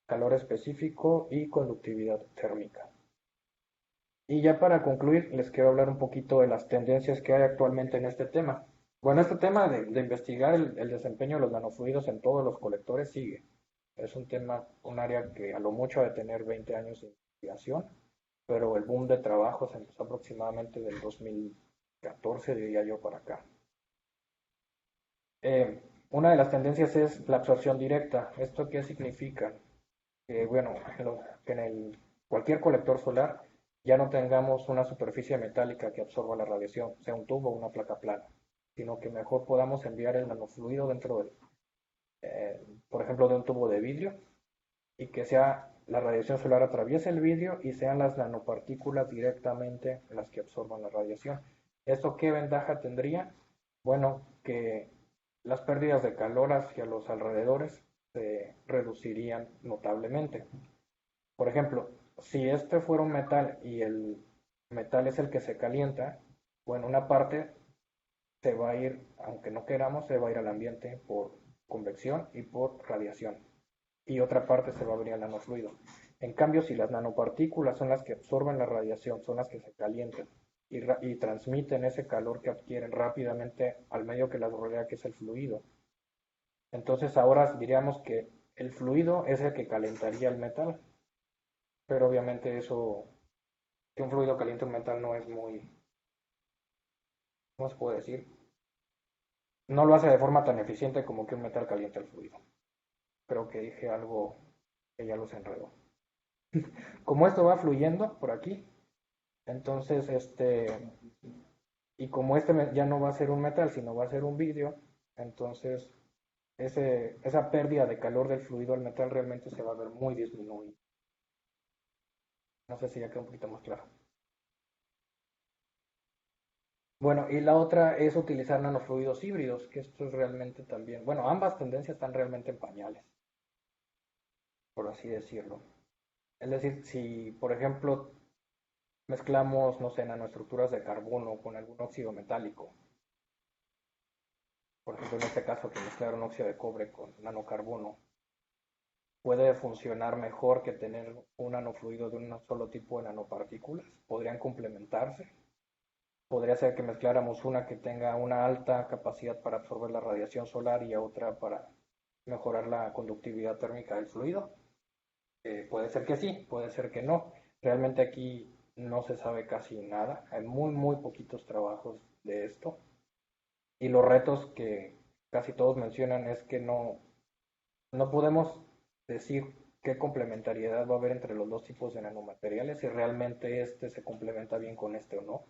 Speaker 2: calor específico y conductividad térmica. Y ya para concluir, les quiero hablar un poquito de las tendencias que hay actualmente en este tema. Bueno, este tema de investigar el desempeño de los nanofluidos en todos los colectores sigue. Es un tema, un área que a lo mucho ha de tener 20 años de investigación, pero el boom de trabajo se empezó aproximadamente del 2014, diría yo, para acá. Una de las tendencias es la absorción directa. ¿Esto qué significa? Bueno, que cualquier colector solar ya no tengamos una superficie metálica que absorba la radiación, sea un tubo o una placa plana, sino que mejor podamos enviar el nanofluido dentro por ejemplo, de un tubo de vidrio y que sea la radiación solar atraviese el vidrio y sean las nanopartículas directamente las que absorban la radiación. ¿Esto qué ventaja tendría? Bueno, que las pérdidas de calor hacia los alrededores se reducirían notablemente. Por ejemplo, si este fuera un metal y el metal es el que se calienta, bueno, una parte se va a ir, aunque no queramos, se va a ir al ambiente por convección y por radiación. Y otra parte se va a abrir al nanofluido. En cambio, si las nanopartículas son las que absorben la radiación, son las que se calientan y transmiten ese calor que adquieren rápidamente al medio que las rodea, que es el fluido. Entonces ahora diríamos que el fluido es el que calentaría el metal, pero obviamente eso, que un fluido caliente un metal no es muy, ¿cómo se puede decir? No lo hace de forma tan eficiente como que un metal caliente el fluido. Creo que dije algo que ya los enredó. Como esto va fluyendo por aquí, entonces y como ya no va a ser un metal, sino va a ser un vidrio, entonces esa pérdida de calor del fluido al metal realmente se va a ver muy disminuida. No sé si ya queda un poquito más claro. Bueno, y la otra es utilizar nanofluidos híbridos, que esto es realmente también, bueno, ambas tendencias están realmente en pañales, por así decirlo. Es decir, si por ejemplo mezclamos, no sé, nanoestructuras de carbono con algún óxido metálico, por ejemplo en este caso que mezclar un óxido de cobre con nanocarbono, puede funcionar mejor que tener un nanofluido de un solo tipo de nanopartículas, podrían complementarse. Podría ser que mezcláramos una que tenga una alta capacidad para absorber la radiación solar y otra para mejorar la conductividad térmica del fluido. Puede ser que sí, puede ser que no. Realmente aquí no se sabe casi nada. Hay muy poquitos trabajos de esto. Y los retos que casi todos mencionan es que no podemos decir qué complementariedad va a haber entre los dos tipos de nanomateriales, si realmente este se complementa bien con este o no.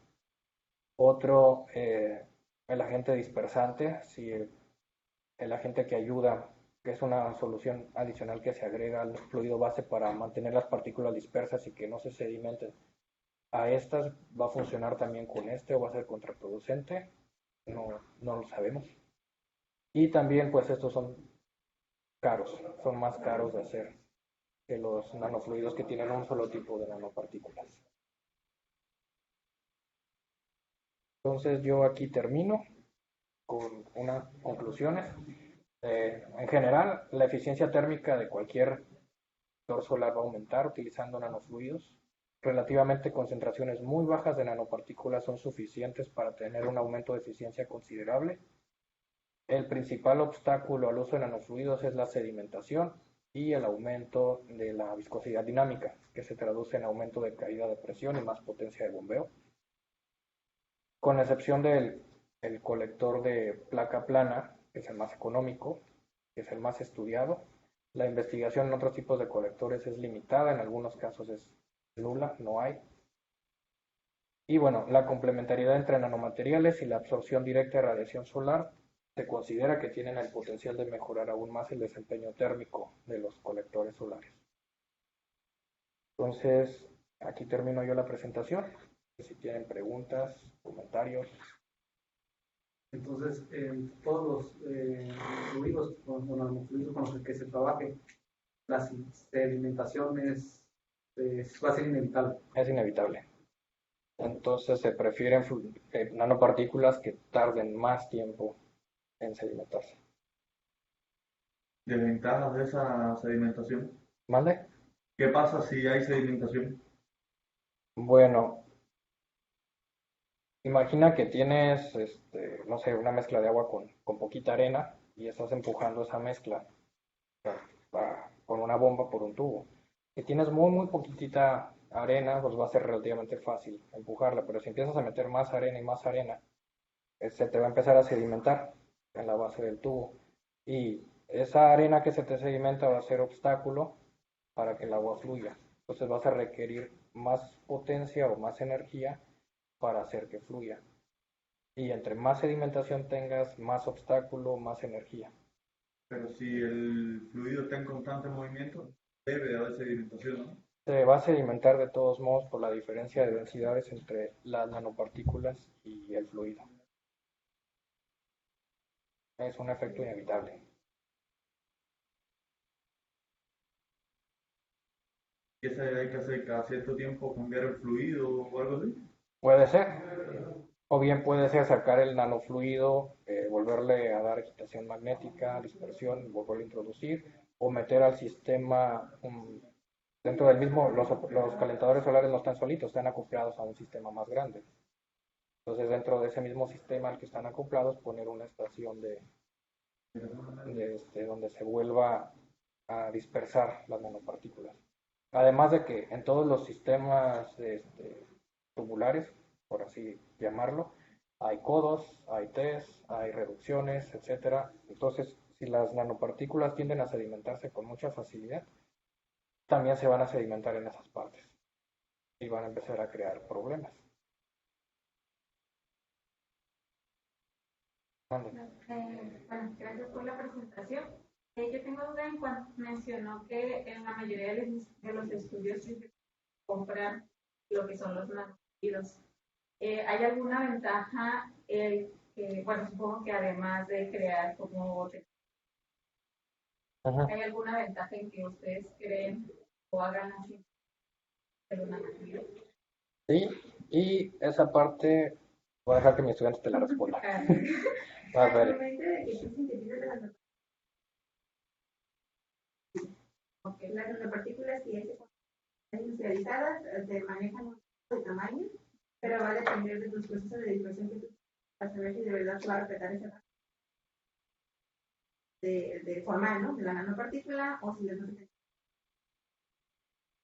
Speaker 2: Otro, el agente dispersante, si el agente que ayuda, que es una solución adicional que se agrega al fluido base para mantener las partículas dispersas y que no se sedimenten a estas, va a funcionar también con este o va a ser contraproducente, no lo sabemos. Y también pues estos son caros, son más caros de hacer que los nanofluidos que tienen un solo tipo de nanopartículas. Entonces yo aquí termino con unas conclusiones. En general, la eficiencia térmica de cualquier sector solar va a aumentar utilizando nanofluidos. Relativamente concentraciones muy bajas de nanopartículas son suficientes para tener un aumento de eficiencia considerable. El principal obstáculo al uso de nanofluidos es la sedimentación y el aumento de la viscosidad dinámica, que se traduce en aumento de caída de presión y más potencia de bombeo. Con excepción del el colector de placa plana, que es el más económico, que es el más estudiado, la investigación en otros tipos de colectores es limitada, en algunos casos es nula, no hay. Y bueno, la complementariedad entre nanomateriales y la absorción directa de radiación solar se considera que tienen el potencial de mejorar aún más el desempeño térmico de los colectores solares. Entonces, aquí termino yo la presentación. Si tienen preguntas, comentarios.
Speaker 3: Entonces, todos los fluidos o nanofluidos con los que se trabaje, la sedimentación va a ser inevitable.
Speaker 2: Es inevitable. Entonces se prefieren nanopartículas que tarden más tiempo en sedimentarse.
Speaker 4: Desventajas de esa sedimentación.
Speaker 2: ¿Vale?
Speaker 4: ¿Qué pasa si hay sedimentación?
Speaker 2: Bueno, imagina que tienes, no sé, una mezcla de agua con poquita arena y estás empujando esa mezcla con una bomba por un tubo. Si tienes muy, muy poquitita arena, pues va a ser relativamente fácil empujarla, pero si empiezas a meter más arena y más arena, se te va a empezar a sedimentar en la base del tubo. Y esa arena que se te sedimenta va a ser obstáculo para que el agua fluya. Entonces vas a requerir más potencia o más energía para hacer que fluya. Y entre más sedimentación tengas, más obstáculo, más energía.
Speaker 4: Pero si el fluido está en constante movimiento, debe de haber sedimentación, ¿no?
Speaker 2: Se va a sedimentar de todos modos por la diferencia de densidades entre las nanopartículas y el fluido. Es un efecto inevitable.
Speaker 4: ¿Qué se hay que hacer cada cierto tiempo, cambiar el fluido o algo así?
Speaker 2: Puede ser. O bien puede ser sacar el nanofluido, volverle a dar agitación magnética, dispersión, volverlo a introducir, o meter al sistema dentro del mismo, los calentadores solares no están solitos, están acoplados a un sistema más grande. Entonces dentro de ese mismo sistema al que están acoplados poner una estación donde se vuelva a dispersar las nanopartículas. Además de que en todos los sistemas tubulares, por así llamarlo, hay codos, hay Ts, hay reducciones, etcétera. Entonces, si las nanopartículas tienden a sedimentarse con mucha facilidad, también se van a sedimentar en esas partes y van a empezar a crear problemas.
Speaker 5: Bueno, gracias por la presentación. Yo tengo duda en cuanto mencionó que en la mayoría de los estudios se compran lo que son los nanofluidos. ¿Hay alguna ventaja bueno, supongo que además de crear como ¿hay alguna ventaja en que ustedes creen o hagan así de los nanofluidos?
Speaker 2: Sí, y esa parte voy a dejar que mi estudiante te la responda. A ver.
Speaker 5: Las nanopartículas, si están industrializadas, se manejan de tamaño, pero va a depender de tus procesos de dispersión que tú para saber si de verdad se va a respetar esa de formal, ¿no? De la nanopartícula o si no se.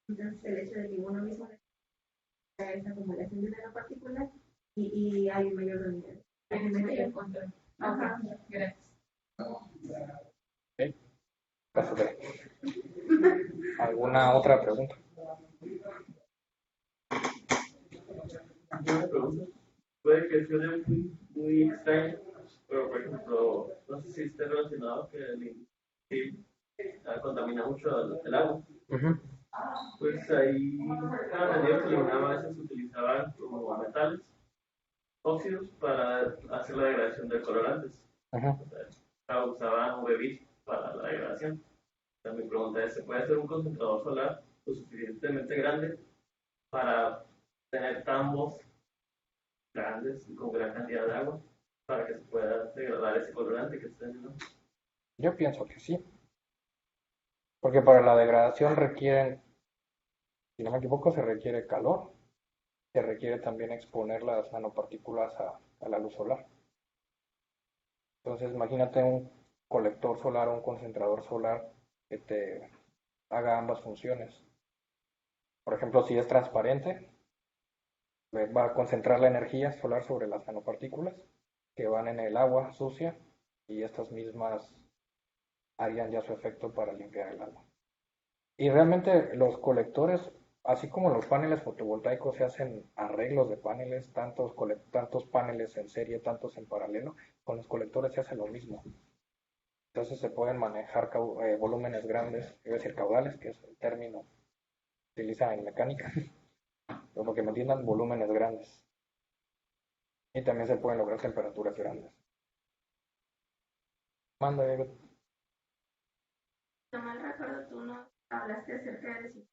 Speaker 5: Entonces, el hecho de que uno mismo haga esa acumulación de nanopartículas y hay un mayor rendimiento. Hay un mayor control. Ajá, gracias.
Speaker 2: Okay. Gracias. ¿Alguna otra pregunta?
Speaker 6: Una pregunta. Puede que suene muy extraño, pero por ejemplo, no sé si esté relacionado que el contamina mucho el agua. Pues ahí, cada medida que eliminaba a veces se utilizaban como metales, óxidos, para hacer la degradación de colorantes. O sea, usaban UV para la degradación. Mi pregunta es, ¿se puede hacer un concentrador solar lo suficientemente grande para tener tambos grandes y con gran cantidad de agua para que se pueda degradar ese colorante que está en el agua?
Speaker 2: Yo pienso que sí, porque para la degradación requieren, si no me equivoco, se requiere calor, se requiere también exponer las nanopartículas a la luz solar. Entonces, imagínate un colector solar o un concentrador solar que te haga ambas funciones. Por ejemplo, si es transparente, va a concentrar la energía solar sobre las nanopartículas que van en el agua sucia y estas mismas harían ya su efecto para limpiar el agua. Y realmente los colectores, así como los paneles fotovoltaicos, se hacen arreglos de paneles, tantos paneles en serie, tantos en paralelo, con los colectores se hace lo mismo. Entonces se pueden manejar volúmenes grandes, iba a decir caudales, que es el término que se utiliza en mecánica, pero que me entiendan, volúmenes grandes. Y también se pueden lograr temperaturas grandes. Manda,
Speaker 5: No mal recuerdo, tú no hablaste acerca de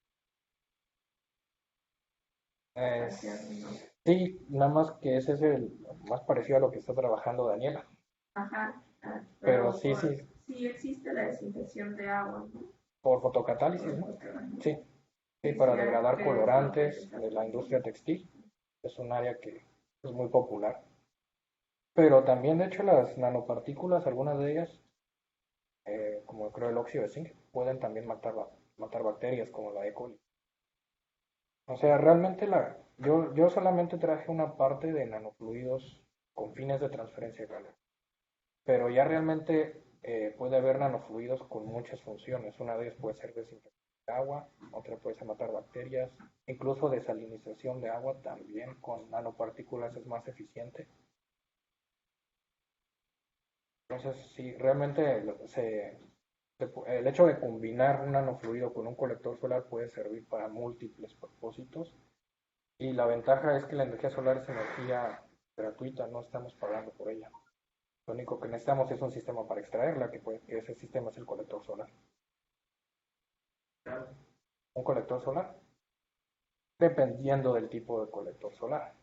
Speaker 5: desinfección, ¿no?
Speaker 2: sí, nada más que ese es el más parecido a lo que está trabajando Daniela.
Speaker 5: Ajá,
Speaker 2: Pero sí,
Speaker 5: sí existe la desinfección de agua, ¿no?
Speaker 2: por fotocatálisis, ¿no? Sí, sí, para degradar colorantes de la industria textil. Es un área que es muy popular. Pero también, de hecho, las nanopartículas, algunas de ellas, como creo el óxido de zinc, pueden también matar bacterias como la E. coli. O sea, realmente yo solamente traje una parte de nanofluidos con fines de transferencia de calor. Pero ya realmente puede haber nanofluidos con muchas funciones. Una de ellas puede ser desinfección de agua, otra puede ser matar bacterias, incluso desalinización de agua también con nanopartículas es más eficiente. Entonces, sí, realmente el hecho de combinar un nanofluido con un colector solar puede servir para múltiples propósitos. Y la ventaja es que la energía solar es energía gratuita, no estamos pagando por ella. Lo único que necesitamos es un sistema para extraerla, que ese sistema es el colector solar. Un colector solar, dependiendo del tipo de colector solar.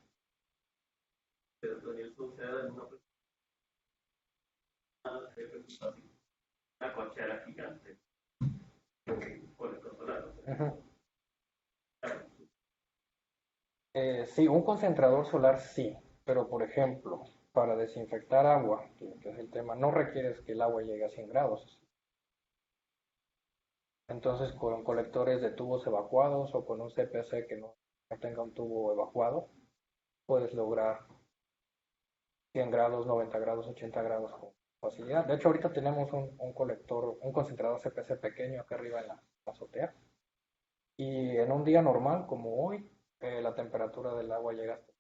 Speaker 6: Pero Daniel sucede en una cochera gigante. Colector solar.
Speaker 2: Sí, un concentrador solar sí, pero por ejemplo, para desinfectar agua, que es el tema, no requieres que el agua llegue a 100 grados. Entonces, con colectores de tubos evacuados o con un CPC que no tenga un tubo evacuado, puedes lograr 100 grados, 90 grados, 80 grados con facilidad. De hecho, ahorita tenemos un colector, un concentrador CPC pequeño acá arriba en la azotea. Y en un día normal, como hoy, la temperatura del agua llega hasta...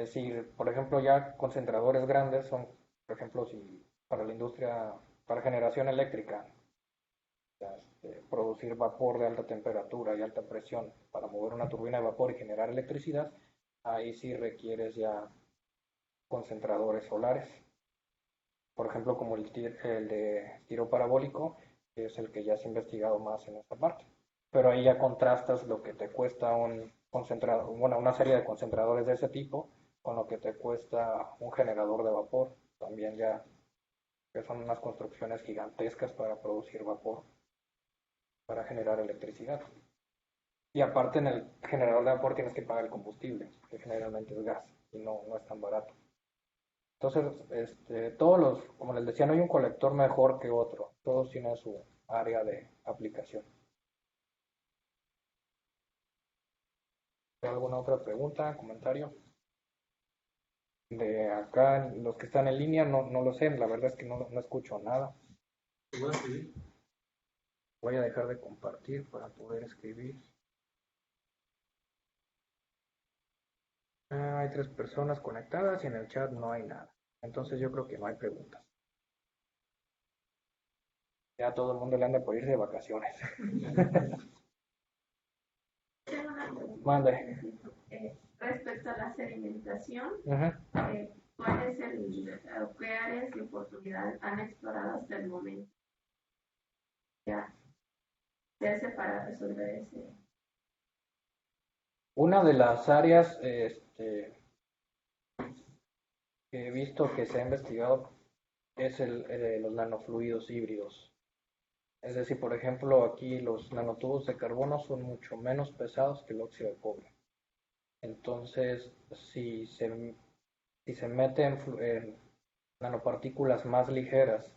Speaker 2: si, por ejemplo, ya concentradores grandes son, por ejemplo, si para la industria, para generación eléctrica, producir vapor de alta temperatura y alta presión para mover una turbina de vapor y generar electricidad, ahí sí requieres ya concentradores solares. Por ejemplo, como el de tiro parabólico, que es el que ya se ha investigado más en esta parte. Pero ahí ya contrastas lo que te cuesta un concentrador, bueno, una serie de concentradores de ese tipo con lo que te cuesta un generador de vapor. También ya que son unas construcciones gigantescas para producir vapor, para generar electricidad. Y aparte en el generador de vapor tienes que pagar el combustible, que generalmente es gas y no es tan barato. Entonces, como les decía, no hay un colector mejor que otro, todos tienen su área de aplicación. ¿Alguna otra pregunta, comentario? De acá, los que están en línea, no lo sé, la verdad es que no escucho nada. Voy a dejar de compartir para poder escribir. Hay 3 personas conectadas y en el chat no hay nada. Entonces yo creo que no hay preguntas. Ya todo el mundo le anda por irse de vacaciones.
Speaker 5: Tengo una pregunta.
Speaker 2: Mande.
Speaker 5: Respecto a la sedimentación,
Speaker 2: Uh-huh.
Speaker 5: ¿cuál es qué áreas de oportunidad han explorado hasta el momento? Ya, se hace para resolver ese.
Speaker 2: Una de las áreas que he visto que se ha investigado es los nanofluidos híbridos. Es decir, por ejemplo, aquí los nanotubos de carbono son mucho menos pesados que el óxido de cobre. Entonces, si se mete en nanopartículas más ligeras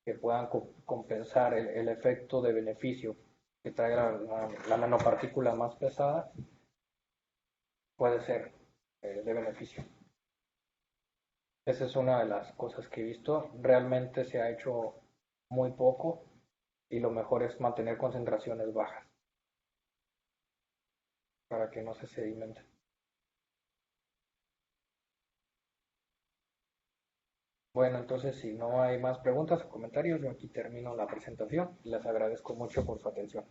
Speaker 2: que puedan compensar el efecto de beneficio que trae la nanopartícula más pesada, puede ser de beneficio. Esa es una de las cosas que he visto. Realmente se ha hecho muy poco y lo mejor es mantener concentraciones bajas para que no se sedimenten. Bueno, entonces si no hay más preguntas o comentarios, yo aquí termino la presentación. Les agradezco mucho por su atención.